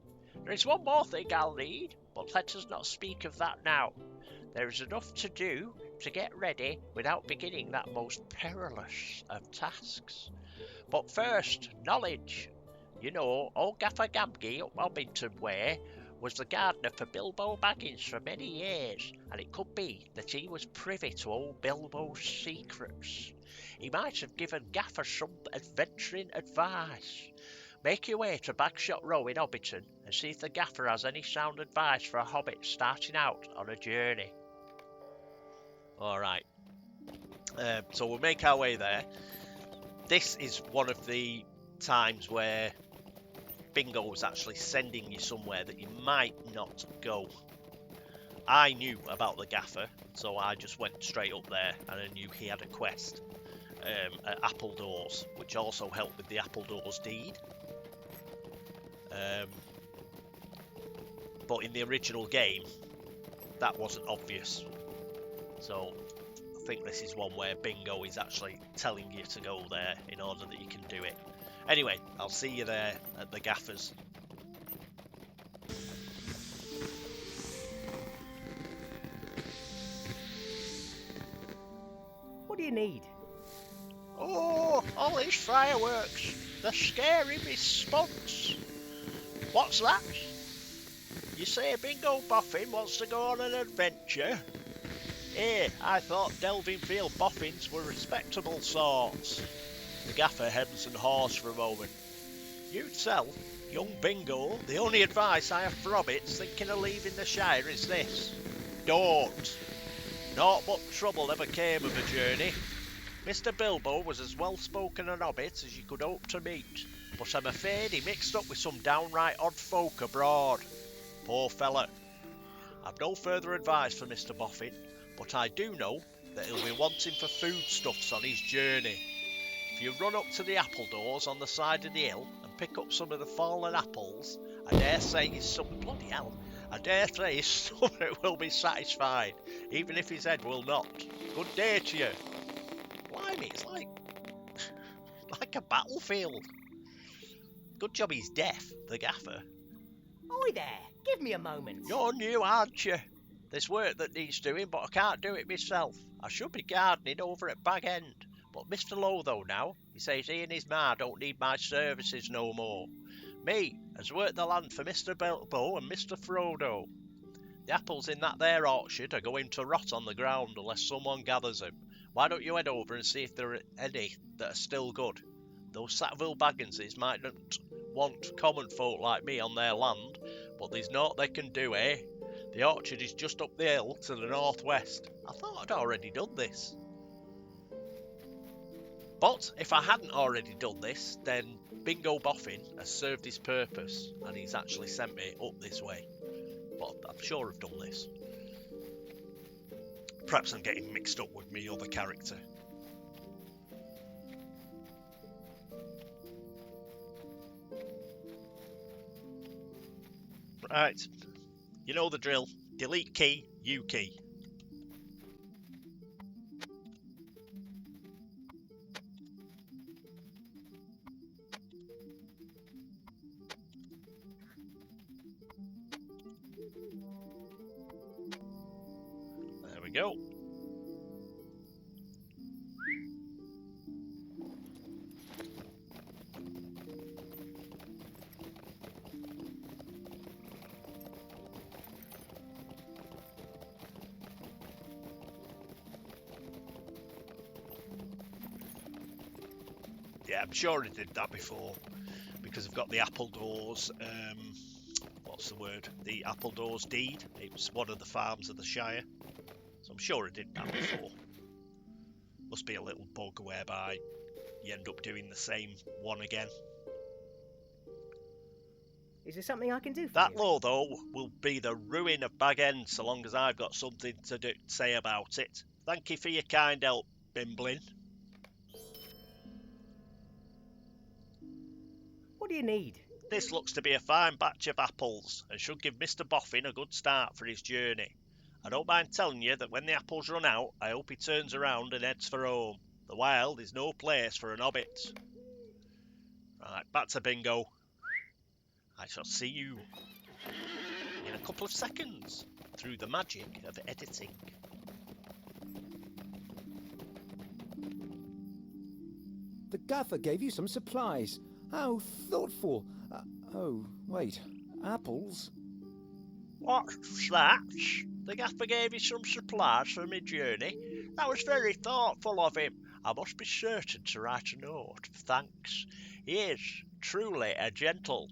There is one more thing I'll need, but let us not speak of that now. There is enough to do to get ready without beginning that most perilous of tasks. But first, knowledge. You know, old Gaffer Gamgee up Hobbington Way was the gardener for Bilbo Baggins for many years, and it could be that he was privy to old Bilbo's secrets. He might have given Gaffer some adventuring advice. Make your way to Bagshot Row in Hobbiton and see if the Gaffer has any sound advice for a hobbit starting out on a journey. Alright, so we'll make our way there. This is one of the times where Bingo was actually sending you somewhere that you might not go. I knew about the Gaffer, so I just went straight up there and I knew he had a quest at Appledores, which also helped with the Appledores deed. But in the original game, that wasn't obvious. So I think this is one where Bingo is actually telling you to go there in order that you can do it. Anyway, I'll see you there at the Gaffer's. What do you need? Oh, all these fireworks. They're scaring me spunks. What's that? You say Bingo Boffin wants to go on an adventure? I thought Delvingfield Boffins were respectable sorts. The Gaffer hems and haws for a moment. You tell young Bingo the only advice I have for hobbits thinking of leaving the Shire is this. Don't. Not much trouble ever came of a journey. Mr. Bilbo was as well-spoken an hobbit as you could hope to meet, but I'm afraid he mixed up with some downright odd folk abroad. Poor fella. I've no further advice for Mr. Boffin, but I do know that he'll be wanting for foodstuffs on his journey. If you run up to the Appledores on the side of the hill and pick up some of the fallen apples, I dare say he's some bloody hell. I dare say his stomach will be satisfied, even if his head will not. Good day to you. Blimey, it's like a battlefield. Good job he's deaf, the gaffer. Oi there, give me a moment. You're new, aren't you? There's work that needs doing, but I can't do it myself. I should be gardening over at Bag End. But Mr. Lowe, though, now, he says he and his ma don't need my services no more. Me has worked the land for Mr. Bilbo and Mr. Frodo. The apples in that there orchard are going to rot on the ground unless someone gathers them. Why don't you head over and see if there are any that are still good? Those Sackville Bagginses mightn't want common folk like me on their land, but there's naught they can do, eh? The orchard is just up the hill to the northwest. I thought I'd already done this. But if I hadn't already done this, then Bingo Boffin has served his purpose, and he's actually sent me up this way. But I'm sure I've done this. Perhaps I'm getting mixed up with me other character. Right, you know the drill. Delete key, U key. There we go. Yeah, I'm sure I did that before, because I've got the Appledores, what's the word? The Appledores deed. It was one of the farms of the Shire. So I'm sure I did that before. Must be a little bug whereby you end up doing the same one again. Is there something I can do for That you? law, though, will be the ruin of Bag End so long as I've got something to say about it. Thank you for your kind help, Bimblin. What do you need? This looks to be a fine batch of apples and should give Mr. Boffin a good start for his journey. I don't mind telling you that when the apples run out, I hope he turns around and heads for home. The wild is no place for an hobbit. Right, back to Bingo. I shall see you in a couple of seconds through the magic of editing. The gaffer gave you some supplies. How thoughtful. Oh, wait. Apples? What's that? The gaffer gave you some supplies for my journey? That was very thoughtful of him. I must be certain to write a note of thanks. He is truly a gentle.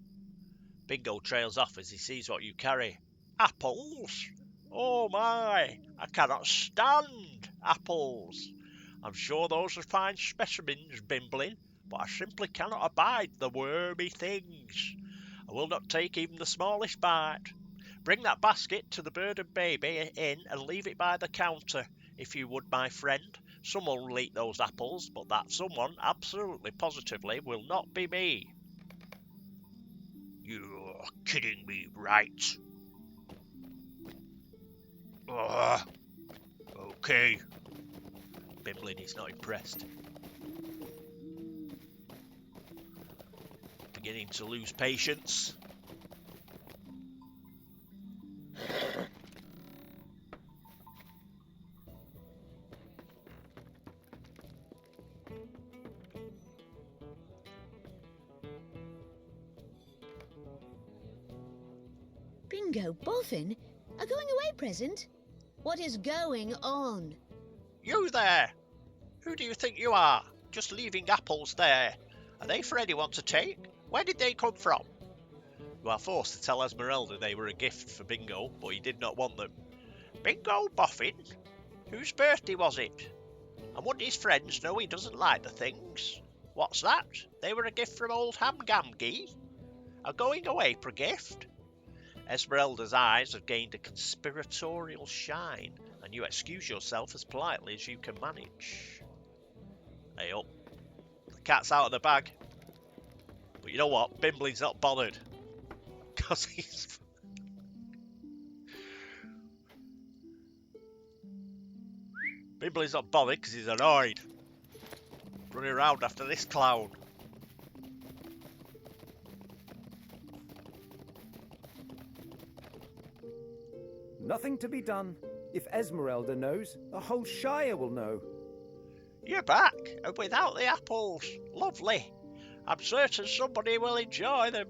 Bingo trails off as he sees what you carry. Apples? Oh my, I cannot stand apples. I'm sure those are fine specimens, Bimblin, but I simply cannot abide the wormy things. I will not take even the smallest bite. Bring that basket to the bird and baby inn and leave it by the counter, if you would, my friend. Someone will eat those apples, but that someone, absolutely positively, will not be me. You're kidding me, right? Okay. Bimblin is not impressed. Beginning to lose patience. Bingo Boffin? A going away present? What is going on? You there! Who do you think you are? Just leaving apples there. Are they for anyone to take? Where did they come from? You are forced to tell Esmeralda they were a gift for Bingo, but he did not want them. Bingo Boffin? Whose birthday was it? And wouldn't his friends know he doesn't like the things? What's that? They were a gift from old Hamgamgee? A going away for gift? Esmeralda's eyes have gained a conspiratorial shine, and you excuse yourself as politely as you can manage. Hey up. The cat's out of the bag. But you know what? Bimblin's not bothered. Because Bimblin's not bothered because he's annoyed. Running around after this clown. Nothing to be done. If Esmeralda knows, the whole Shire will know. You're back, and without the apples. Lovely. I'm certain somebody will enjoy them.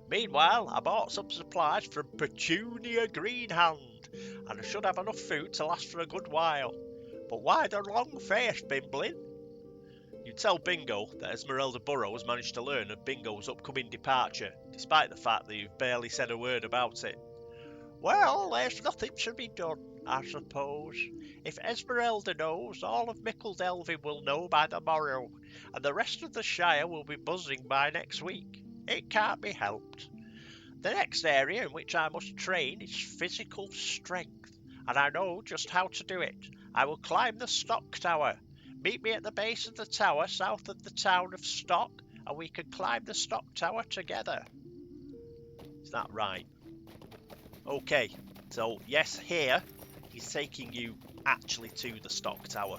Meanwhile, I bought some supplies from Petunia Greenhand, and I should have enough food to last for a good while. But why the long face, Bimblin? You tell Bingo that Esmeralda Burrows managed to learn of Bingo's upcoming departure, despite the fact that you've barely said a word about it. Well, there's nothing to be done, I suppose. If Esmeralda knows, all of Mickle Delvin will know by the morrow, and the rest of the Shire will be buzzing by next week. It can't be helped. The next area in which I must train is physical strength, and I know just how to do it. I will climb the Stock Tower. Meet me at the base of the tower south of the town of Stock, and we can climb the Stock Tower together. Is that right? Okay, so yes, here he's taking you actually to the Stock Tower.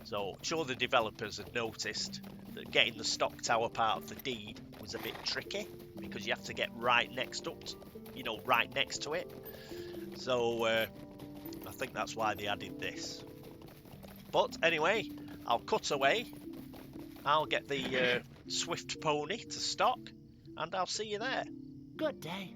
So sure, the developers had noticed that getting the Stock Tower part of the deed was a bit tricky because you have to get right next to it. So I think that's why they added this. But anyway, I'll cut away. I'll get the swift pony to Stock, and I'll see you there. Good day.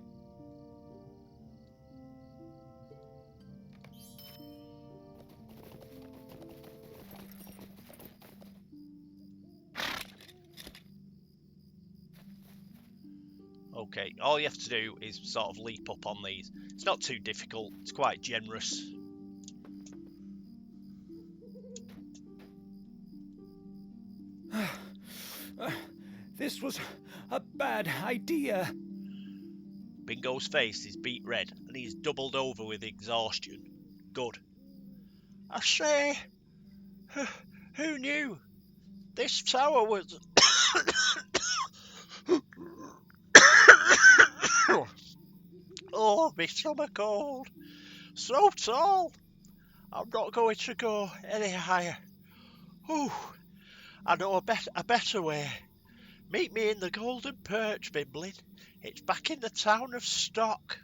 Okay, all you have to do is sort of leap up on these. It's not too difficult, it's quite generous. This was a bad idea. Bingo's face is beet red and he's doubled over with exhaustion. Good. I say, who knew? This tower was... Oh, my stomach cold. So tall. I'm not going to go any higher. Ooh, I know a better way. Meet me in the Golden Perch, Bimblin. It's back in the town of Stock.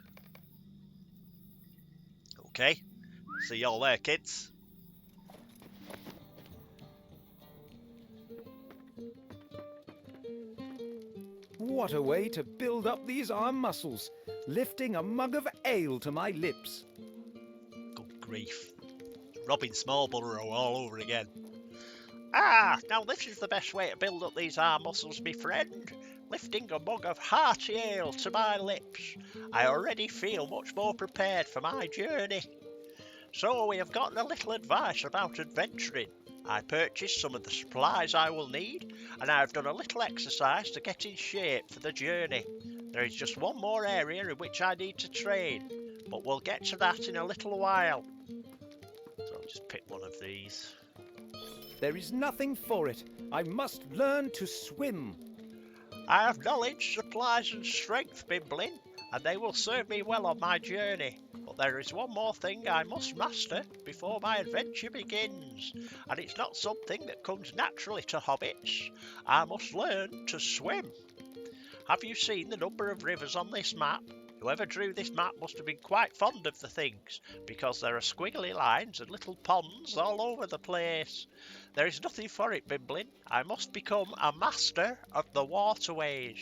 Okay, see y'all there, kids. What a way to build up these arm muscles, lifting a mug of ale to my lips. Good grief. Robin Smallborough all over again. Ah, now this is the best way to build up these arm muscles, me friend. Lifting a mug of hearty ale to my lips. I already feel much more prepared for my journey. So we have gotten a little advice about adventuring. I purchased some of the supplies I will need, and I have done a little exercise to get in shape for the journey. There is just one more area in which I need to train, but we'll get to that in a little while. So I'll just pick one of these. There is nothing for it. I must learn to swim. I have knowledge, supplies and strength, Bimblin, and they will serve me well on my journey. But there is one more thing I must master before my adventure begins, and it's not something that comes naturally to hobbits. I must learn to swim. Have you seen the number of rivers on this map? Whoever drew this map must have been quite fond of the things, because there are squiggly lines and little ponds all over the place. There is nothing for it, Bimblin. I must become a master of the waterways.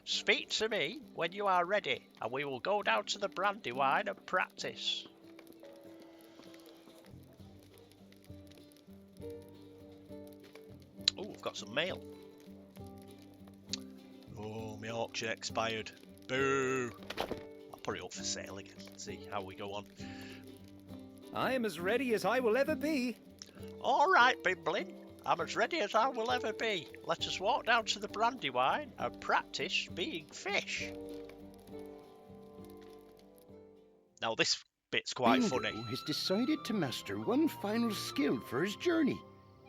Speak to me when you are ready, and we will go down to the Brandywine and practice. Oh, we've got some mail. Oh, my auction expired. Boo! I'll put it up for sale again. See how we go on. I am as ready as I will ever be. All right, Bimblin. I'm as ready as I will ever be. Let us walk down to the Brandywine and practice being fish. Now this bit's quite Bingo funny. has decided to master one final skill for his journey.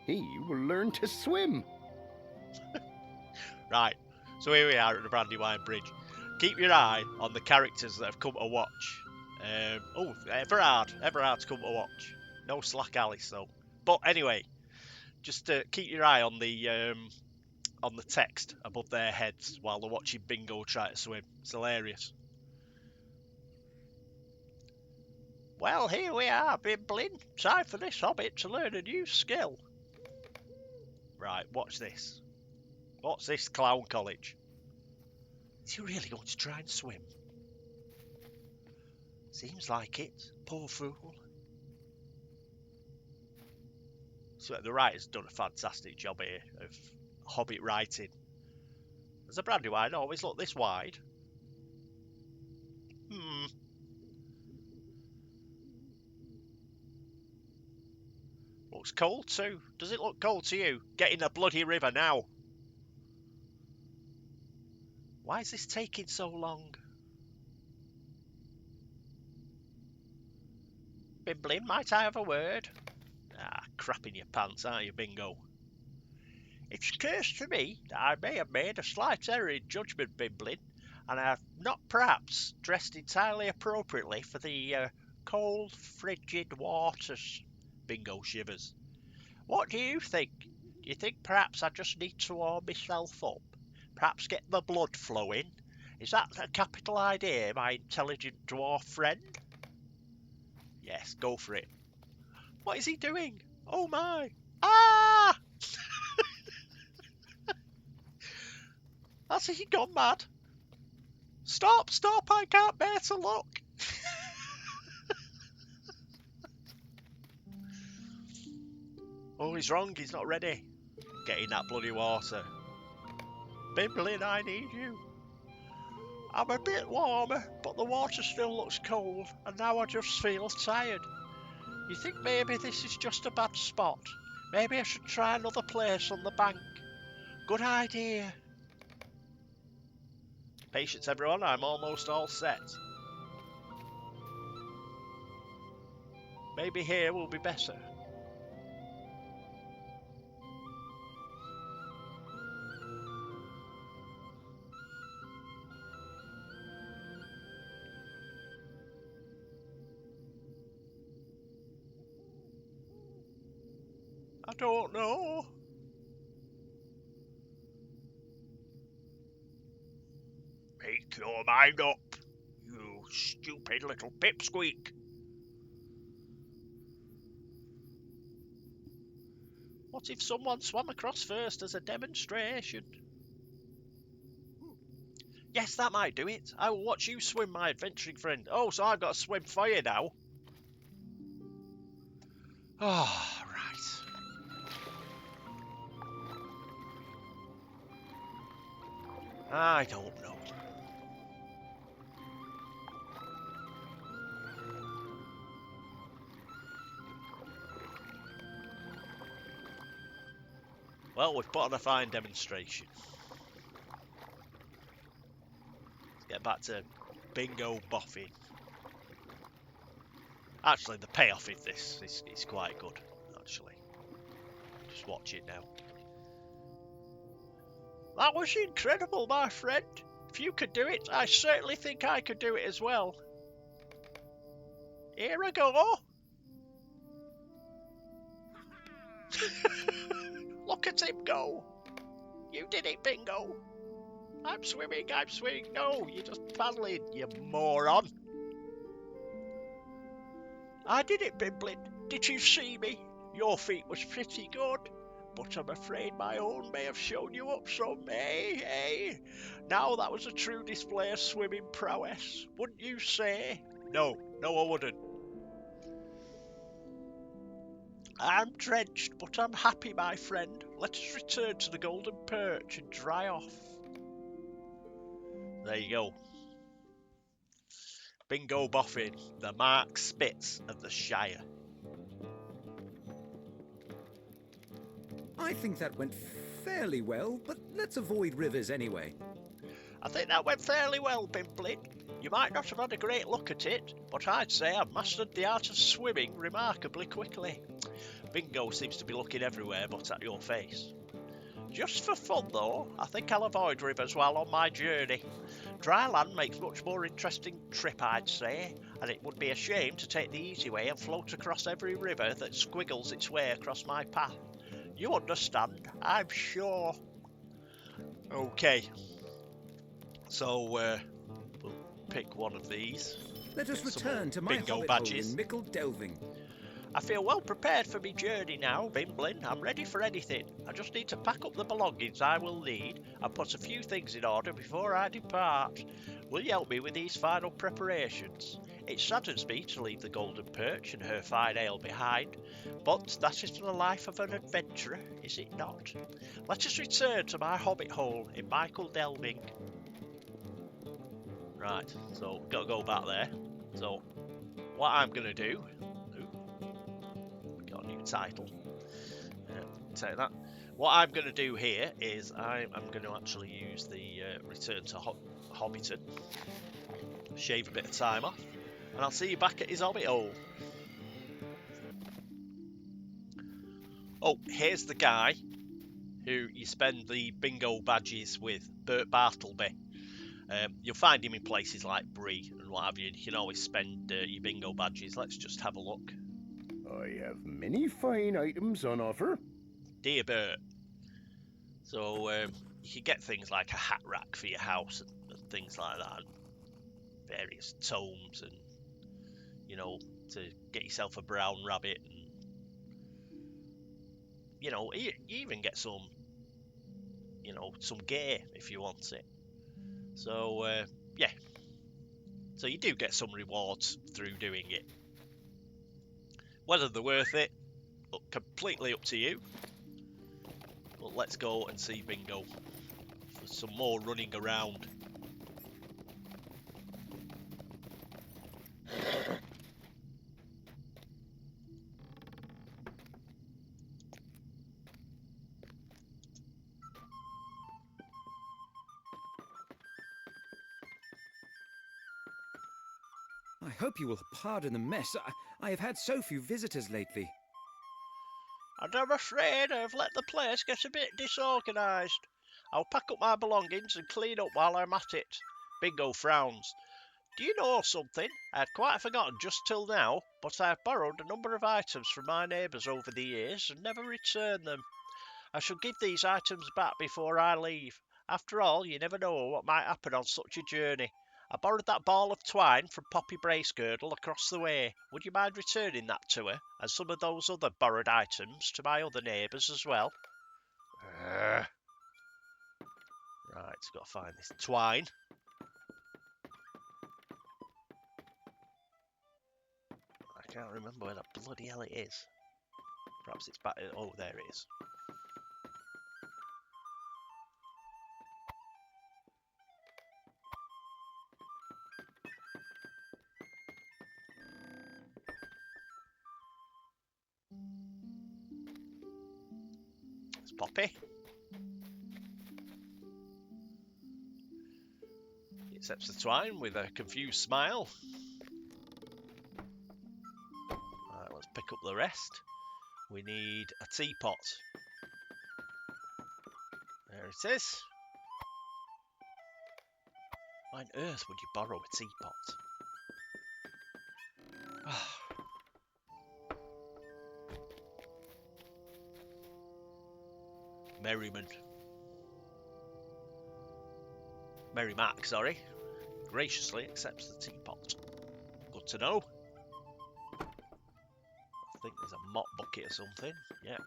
He will learn to swim. Right, so here we are at the Brandywine Bridge. Keep your eye on the characters that have come to watch. Oh, Everard's come to watch. No slack Alice though. But anyway, just keep your eye on the text above their heads while they're watching Bingo try to swim. It's hilarious. Well, here we are, Bimbling. Time for this hobbit to learn a new skill. Right, watch this. What's this clown college? Is he really going to try and swim? Seems like it. Poor fool. So the writer's done a fantastic job here of hobbit writing. Does a Brandywine always look this wide? Looks cold too. Does it look cold to you? Get in the bloody river now. Why is this taking so long? Bimbling, might I have a word? Ah, crap in your pants, aren't you, Bingo? It occurs to me that I may have made a slight error in judgment, Bimbling, and I have not perhaps dressed entirely appropriately for the cold, frigid waters. Bingo shivers. What do you think? Do you think perhaps I just need to warm myself up? Perhaps get the blood flowing? Is that a capital idea, my intelligent dwarf friend? Yes, go for it. What is he doing? Oh my! Ah! Has he gone mad? Stop, stop, I can't bear to look. Oh, he's wrong, he's not ready. Get in that bloody water. Bimbling, I need you. I'm a bit warmer, but the water still looks cold, and now I just feel tired. You think maybe this is just a bad spot? Maybe I should try another place on the bank. Good idea. Patience, everyone, I'm almost all set. Maybe here will be better. I don't know. Make your mind up, you stupid little pipsqueak. What if someone swam across first as a demonstration? Yes, that might do it. I will watch you swim, my adventuring friend. Oh, so I've got to swim for you now. Oh, right. I don't know. Well, we've put on a fine demonstration. Let's get back to Bingo boffing. Actually, the payoff in this is quite good, actually. Just watch it now. That was incredible, my friend. If you could do it, I certainly think I could do it as well. Here I go. Look at him go. You did it, Bingo. I'm swimming. No, you're just paddling, you moron. I did it, Bimbling. Did you see me? Your feat was pretty good, but I'm afraid my own may have shown you up some, eh? Now that was a true display of swimming prowess, wouldn't you say? No, I wouldn't. I'm drenched, but I'm happy, my friend. Let us return to the Golden Perch and dry off. There you go. Bingo boffin, the Mark Spitz of the Shire. I think that went fairly well, but let's avoid rivers anyway. I think that went fairly well, Bimbling. You might not have had a great look at it, but I'd say I've mastered the art of swimming remarkably quickly. Bingo seems to be looking everywhere but at your face. Just for fun though, I think I'll avoid rivers while on my journey. dry land makes much more interesting trip, I'd say, and it would be a shame to take the easy way and float across every river that squiggles its way across my path. You understand, I'm sure. Okay, so we'll pick one of these. Let us Some return to my bingo hobbit badges. hole in Mickle Delving. I feel well prepared for my journey now, Bimblin. I'm ready for anything. I just need to pack up the belongings I will need and put a few things in order before I depart. Will you help me with these final preparations? It saddens me to leave the Golden Perch and her fine ale behind, but that is the life of an adventurer, is it not? Let us return to my hobbit hole in Michael Delving. Right, so gotta go back there. So what I'm gonna do, got a new title. Take that. What I'm gonna do here is I'm gonna actually use the return to Hobbiton, shave a bit of time off, and I'll see you back at his hobbit hole. Oh, here's the guy who you spend the bingo badges with, Bert Bartleby. You'll find him in places like Bree and what have you. You can always spend your bingo badges. Let's just have a look. I have many fine items on offer. Dear Bert. So you can get things like a hat rack for your house and things like that, and various tomes, and you know, to get yourself a brown rabbit, and you know, you even get some, you know, some gear if you want it. So yeah, so you do get some rewards through doing it. Whether they're worth it, completely up to you. But let's go and see Bingo for some more running around. I hope you will pardon the mess. I have had so few visitors lately. And I'm afraid I've let the place get a bit disorganised. I'll pack up my belongings and clean up while I'm at it. Bingo frowns. Do you know something? I had quite forgotten just till now, but I have borrowed a number of items from my neighbours over the years and never returned them. I shall give these items back before I leave. After all, you never know what might happen on such a journey. I borrowed that ball of twine from Poppy Bracegirdle across the way. Would you mind returning that to her, and some of those other borrowed items to my other neighbours as well? Right, got to find this twine. I can't remember where the bloody hell it is. Perhaps it's back. Oh, there it is. It's Poppy. He accepts the twine with a confused smile. Right, let's pick up the rest. We need a teapot. There it is. Why on earth would you borrow a teapot? Merrimack, sorry, graciously accepts the teapot. Good to know. I think there's a mop bucket or something. Yeah.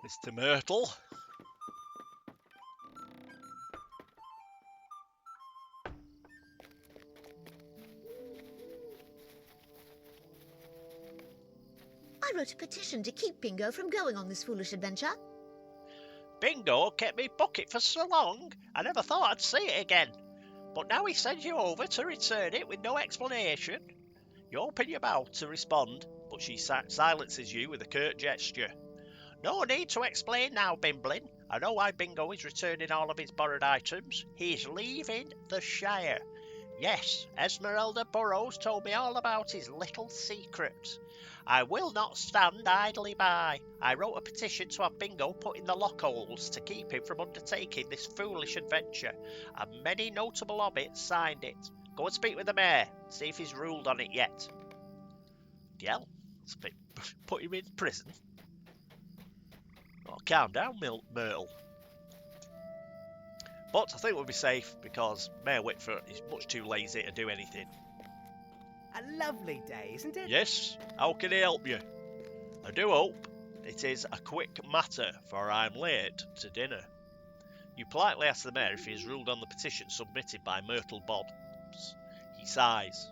Mr. Myrtle. I wrote a petition to keep Bingo from going on this foolish adventure. Bingo kept me bucket for so long, I never thought I'd see it again. But now he sends you over to return it with no explanation. You open your mouth to respond, but she silences you with a curt gesture. No need to explain now, Bimblin. I know why Bingo is returning all of his borrowed items. He's leaving the Shire. Yes, Esmeralda Burrows told me all about his little secret. I will not stand idly by. I wrote a petition to have Bingo put in the lockholes to keep him from undertaking this foolish adventure, and many notable hobbits signed it. Go and speak with the mayor, see if he's ruled on it yet. Yell? Put him in prison? Oh, calm down, Myrtle. But I think we'll be safe because Mayor Whitford is much too lazy to do anything. A lovely day, isn't it? Yes, how can I help you? I do hope it is a quick matter, for I'm late to dinner. You politely ask the mayor if he has ruled on the petition submitted by Myrtle Boggs. He sighs.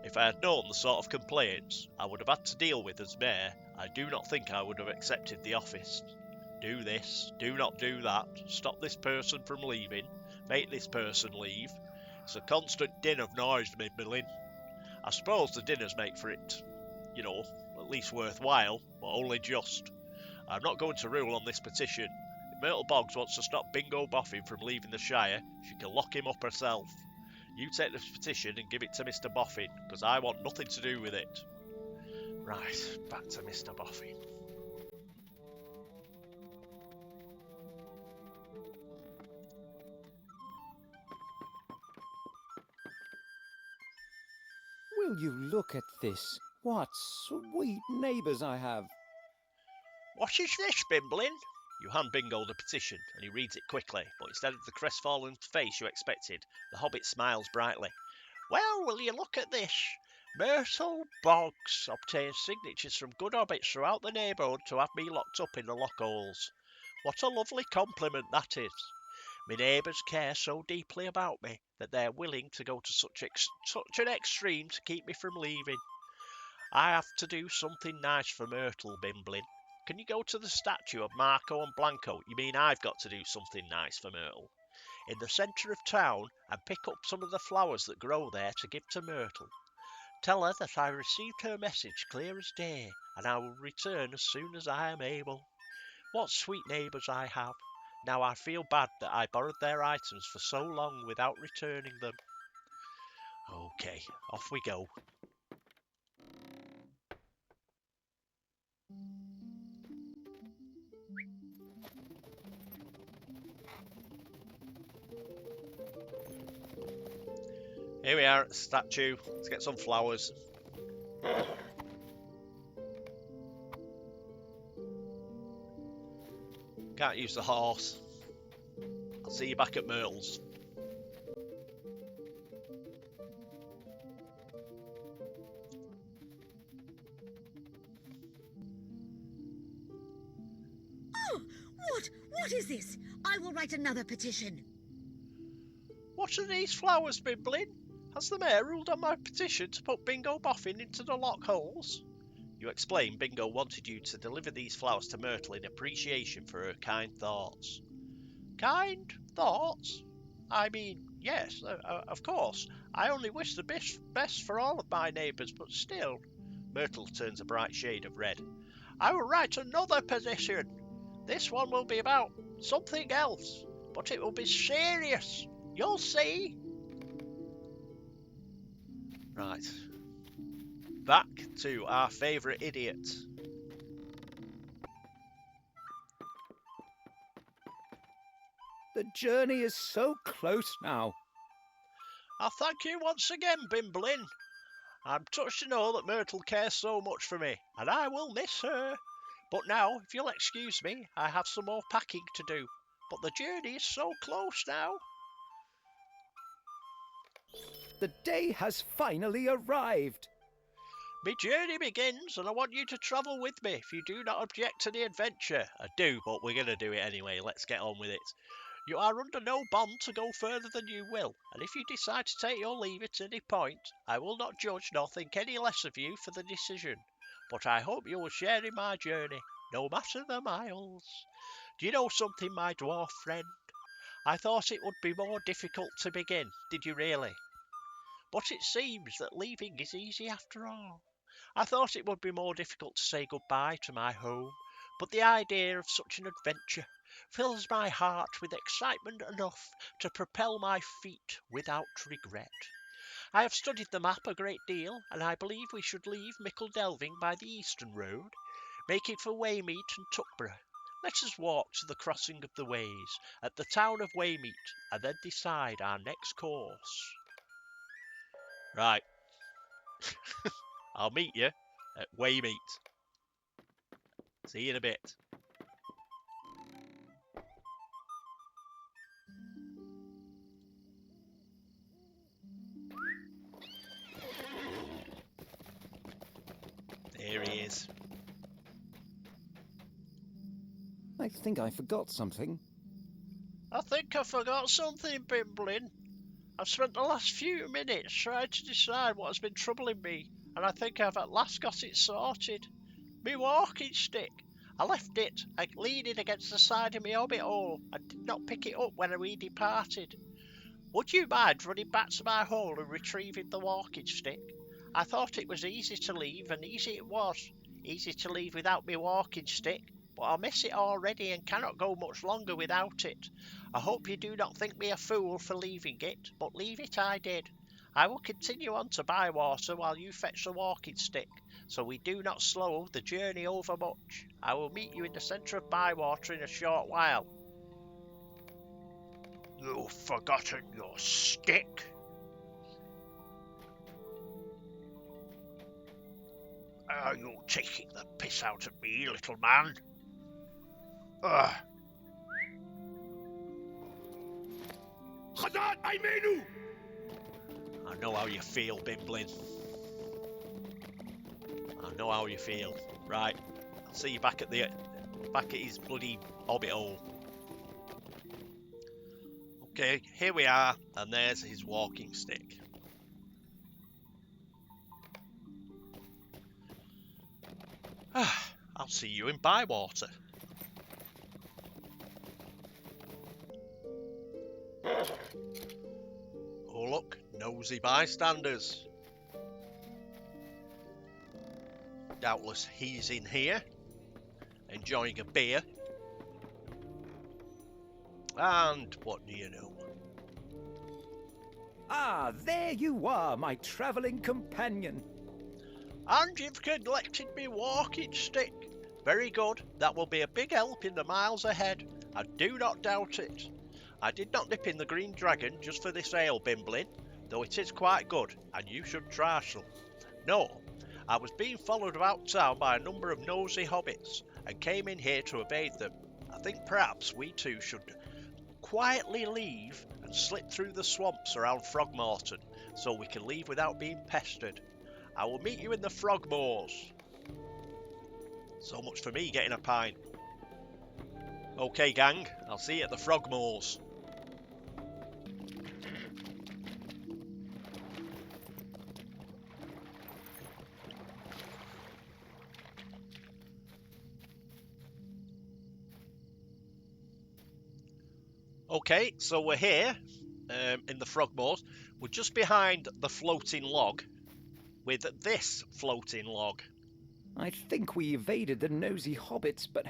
If I had known the sort of complaints I would have had to deal with as mayor, I do not think I would have accepted the office. Do this, do not do that, stop this person from leaving, make this person leave. It's a constant din of noise, Midlin. I suppose the dinners make for it, at least worthwhile, but only just. I'm not going to rule on this petition. If Myrtle Boggs wants to stop Bingo Boffin from leaving the Shire, she can lock him up herself. You take this petition and give it to Mr. Boffin, because I want nothing to do with it. Right, back to Mr. Boffin. Will you look at this? What sweet neighbours I have. What is this, Bimblin? You hand Bingo the petition, and he reads it quickly, but instead of the crestfallen face you expected, the hobbit smiles brightly. Well, will you look at this? Myrtle Boggs obtains signatures from good hobbits throughout the neighbourhood to have me locked up in the lockholes. What a lovely compliment that is. My neighbours care so deeply about me that they are willing to go to such an extreme to keep me from leaving. I have to do something nice for Myrtle, Bimblin. Can you go to the statue of Marco and Blanco? You mean I've got to do something nice for Myrtle? In the centre of town and pick up some of the flowers that grow there to give to Myrtle. Tell her that I received her message clear as day, and I will return as soon as I am able. What sweet neighbours I have. Now I feel bad that I borrowed their items for so long without returning them. Okay, off we go. Here we are at the statue. Let's get some flowers. Can't use the horse. I'll see you back at Myrtle's. Oh, what is this? I will write another petition. What are these flowers, Bimblin? Has the mayor ruled on my petition to put Bingo Boffin into the lockholes? You explain Bingo wanted you to deliver these flowers to Myrtle in appreciation for her kind thoughts. Kind thoughts? I mean, yes, of course. I only wish the best for all of my neighbours, but still. Myrtle turns a bright shade of red. I will write another petition. This one will be about something else, but it will be serious. You'll see. Right. Back to our favourite idiot. The journey is so close now. I thank you once again, Bimblin. I'm touched to know that Myrtle cares so much for me, and I will miss her. But now, if you'll excuse me, I have some more packing to do. But the journey is so close now. The day has finally arrived. My journey begins, and I want you to travel with me if you do not object to the adventure. I do, but we're going to do it anyway. Let's get on with it. You are under no bond to go further than you will, and if you decide to take your leave at any point, I will not judge nor think any less of you for the decision. But I hope you will share in my journey, no matter the miles. Do you know something, my dwarf friend? I thought it would be more difficult to begin, did you really? But it seems that leaving is easy after all. I thought it would be more difficult to say goodbye to my home, but the idea of such an adventure fills my heart with excitement enough to propel my feet without regret. I have studied the map a great deal, and I believe we should leave Mickle Delving by the eastern road, making for Waymeet and Tuckborough. Let us walk to the crossing of the ways at the town of Waymeet, and then decide our next course. Right. I'll meet you at Waymeet. See you in a bit. There he is. I think I forgot something. I think I forgot something, Bimblin. I've spent the last few minutes trying to decide what has been troubling me, and I think I've at last got it sorted. Me walking stick. I left it leaning against the side of my hobbit hole and did not pick it up when we departed. Would you mind running back to my hole and retrieving the walking stick? I thought it was easy to leave, and easy it was. Easy to leave without me walking stick, but I miss it already and cannot go much longer without it. I hope you do not think me a fool for leaving it, but leave it I did. I will continue on to Bywater while you fetch the walking stick, so we do not slow the journey over much. I will meet you in the centre of Bywater in a short while. You've forgotten your stick? Are you taking the piss out of me, little man? Ugh. I know how you feel, Bimblin. I know how you feel. Right, I'll see you back at his bloody hobbit hole. Okay, here we are, and there's his walking stick. I'll see you in Bywater. Oh look, nosy bystanders. Doubtless he's in here, enjoying a beer. And what do you know? Ah, there you are, my travelling companion. And you've neglected me walking stick. Very good, that will be a big help in the miles ahead. I do not doubt it. I did not nip in the Green Dragon just for this ale, Bimblin, though it is quite good, and you should try some. No, I was being followed about town by a number of nosy hobbits, and came in here to evade them. I think perhaps we two should quietly leave and slip through the swamps around Frogmorton, so we can leave without being pestered. I will meet you in the Frogmoors. So much for me getting a pint. Okay, gang, I'll see you at the Frogmoors. Okay, so we're here in the Frogmoors. We're just behind the floating log with this floating log. I think we evaded the nosy hobbits, but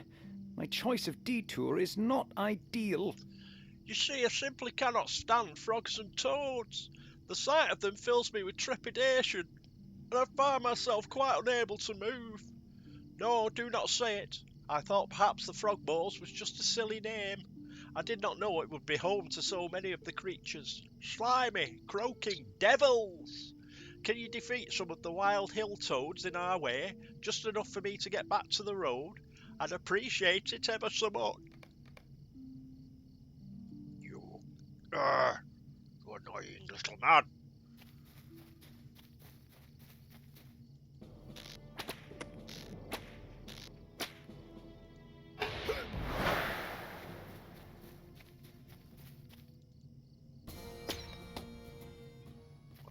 my choice of detour is not ideal. You see, I simply cannot stand frogs and toads. The sight of them fills me with trepidation, and I find myself quite unable to move. No, do not say it. I thought perhaps the Frogmoors was just a silly name. I did not know it would be home to so many of the creatures. Slimy, croaking devils! Can you defeat some of the wild hill toads in our way, just enough for me to get back to the road? I'd appreciate it ever so much. You annoying little man.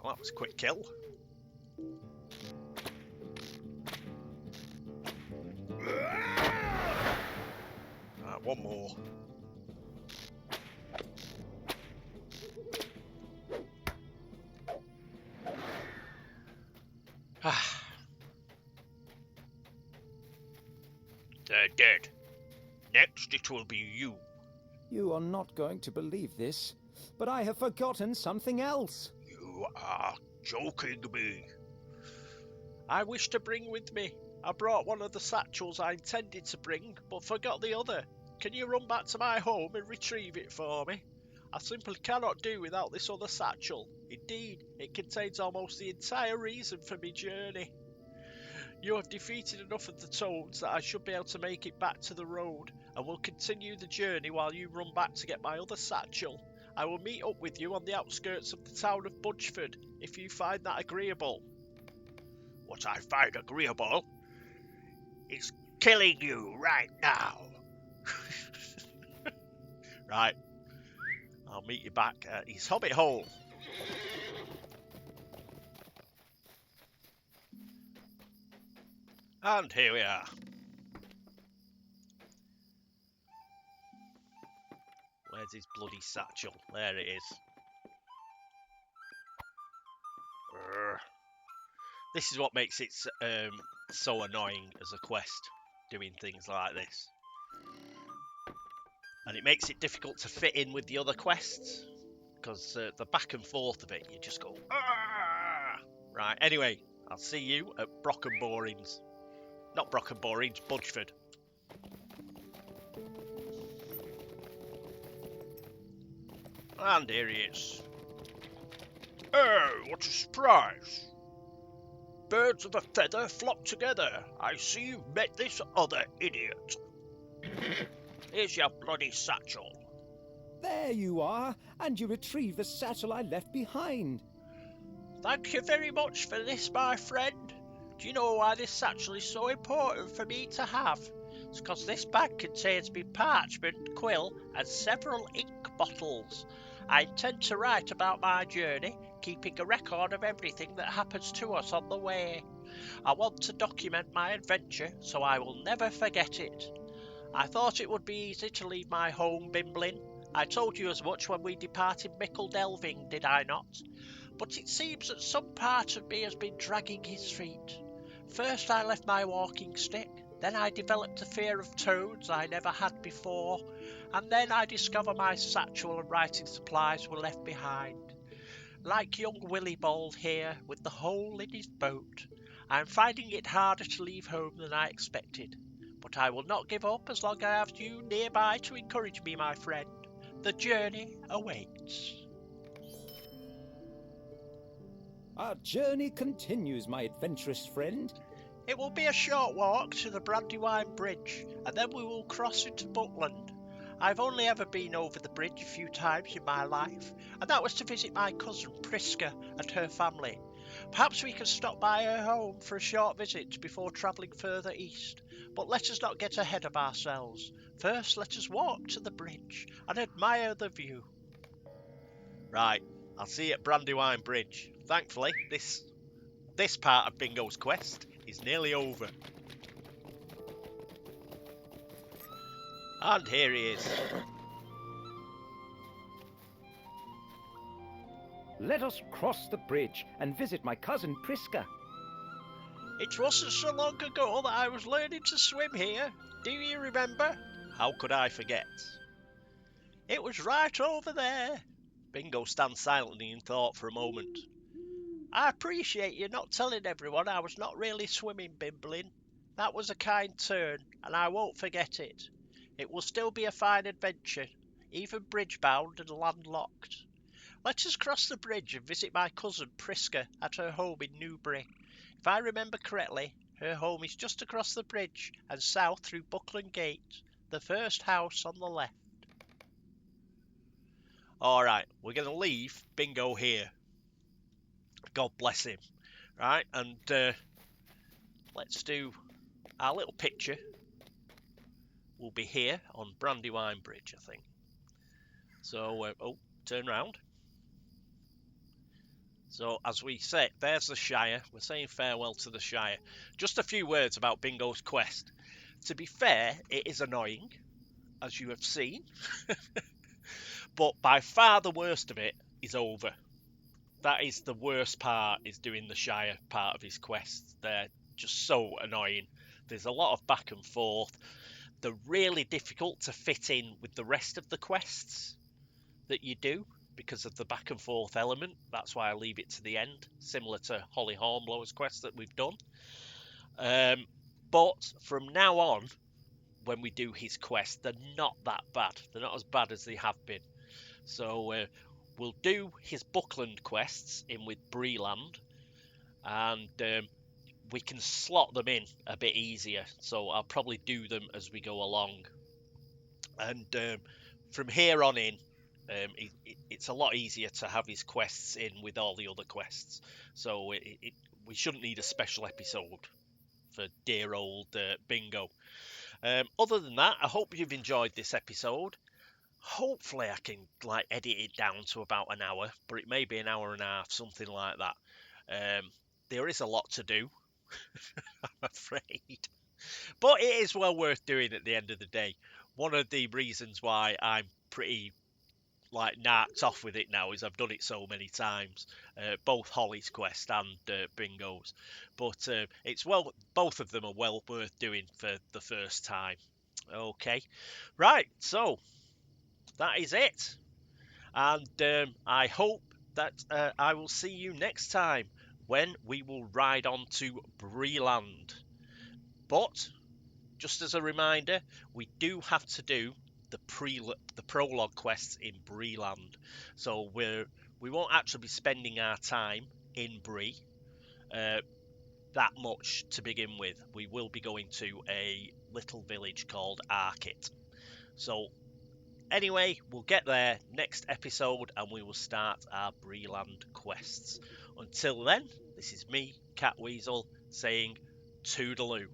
Well, that was a quick kill. Right, one more. They're dead. Next it will be you. You are not going to believe this, but I have forgotten something else. You are joking me. I wish to bring with me. I brought one of the satchels I intended to bring, but forgot the other. Can you run back to my home and retrieve it for me? I simply cannot do without this other satchel. Indeed, it contains almost the entire reason for my journey. You have defeated enough of the toads that I should be able to make it back to the road, and will continue the journey while you run back to get my other satchel. I will meet up with you on the outskirts of the town of Budgeford, if you find that agreeable. What I find agreeable is killing you right now. Right, I'll meet you back at his hobbit hole. And here we are. Where's his bloody satchel? There it is. This is what makes it so annoying as a quest, doing things like this. And it makes it difficult to fit in with the other quests, because the back and forth of it, you just go, Arr! Right, anyway, I'll see you at Brockenborings. Not Brockenborings, Budgeford. And here he is. Oh, what a surprise! Birds of a feather flock together. I see you've met this other idiot. Here's your bloody satchel. There you are, and you retrieve the satchel I left behind. Thank you very much for this, my friend. Do you know why this satchel is so important for me to have? It's because this bag contains me parchment, quill, and several ink bottles. I intend to write about my journey, keeping a record of everything that happens to us on the way. I want to document my adventure, so I will never forget it. I thought it would be easy to leave my home, Bimblin. I told you as much when we departed Mickle Delving, did I not? But it seems that some part of me has been dragging his feet. First I left my walking stick, then I developed a fear of toads I never had before, and then I discovered my satchel and writing supplies were left behind. Like young Willibald here, with the hole in his boat, I am finding it harder to leave home than I expected. But I will not give up as long as I have you nearby to encourage me, my friend. The journey awaits. Our journey continues, my adventurous friend. It will be a short walk to the Brandywine Bridge, and then we will cross into Buckland. I've only ever been over the bridge a few times in my life, and that was to visit my cousin Priska and her family. Perhaps we can stop by her home for a short visit before travelling further east, but let us not get ahead of ourselves. First, let us walk to the bridge and admire the view. Right, I'll see you at Brandywine Bridge. Thankfully, this part of Bingo's quest is nearly over. And here he is. Let us cross the bridge and visit my cousin Priska. It wasn't so long ago that I was learning to swim here. Do you remember? How could I forget? It was right over there. Bingo stands silently in thought for a moment. I appreciate you not telling everyone I was not really swimming, Bimblin. That was a kind turn, and I won't forget it. It will still be a fine adventure, even bridge-bound and landlocked. Let us cross the bridge and visit my cousin Priska at her home in Newbury. If I remember correctly, her home is just across the bridge and south through Buckland Gate, the first house on the left. Alright, we're going to leave Bingo here. God bless him. Right, and let's do our little picture. We'll be here on Brandywine Bridge, I think. So, turn round. So, as we say, there's the Shire. We're saying farewell to the Shire. Just a few words about Bingo's quest. To be fair, it is annoying, as you have seen. But by far the worst of it is over. That is the worst part, is doing the Shire part of his quests. They're just so annoying. There's a lot of back and forth. They're really difficult to fit in with the rest of the quests that you do, because of the back and forth element. That's why I leave it to the end, similar to Holly Hornblower's quest that we've done. But from now on, when we do his quest, they're not that bad. They're not as bad as they have been. So we'll do his Buckland quests in with Bree-land, and we can slot them in a bit easier. So I'll probably do them as we go along. And from here on in, it's a lot easier to have his quests in with all the other quests. So we shouldn't need a special episode for dear old Bingo. Other than that, I hope you've enjoyed this episode. Hopefully I can edit it down to about an hour, but it may be an hour and a half, something like that. There is a lot to do, I'm afraid. But it is well worth doing at the end of the day. One of the reasons why I'm pretty narked off with it now is I've done it so many times, both Holly's quest and Bingo's. But both of them are well worth doing for the first time. Okay, right, so that is it. And I hope that I will see you next time when we will ride on to Bree-land. But just as a reminder, we do have to do the prologue quests in Bree-land. So we won't actually be spending our time in Bree that much to begin with. We will be going to a little village called Arkit. So anyway, we'll get there next episode and we will start our Bree-land quests. Until then, this is me, Cat Weasel, saying toodaloo.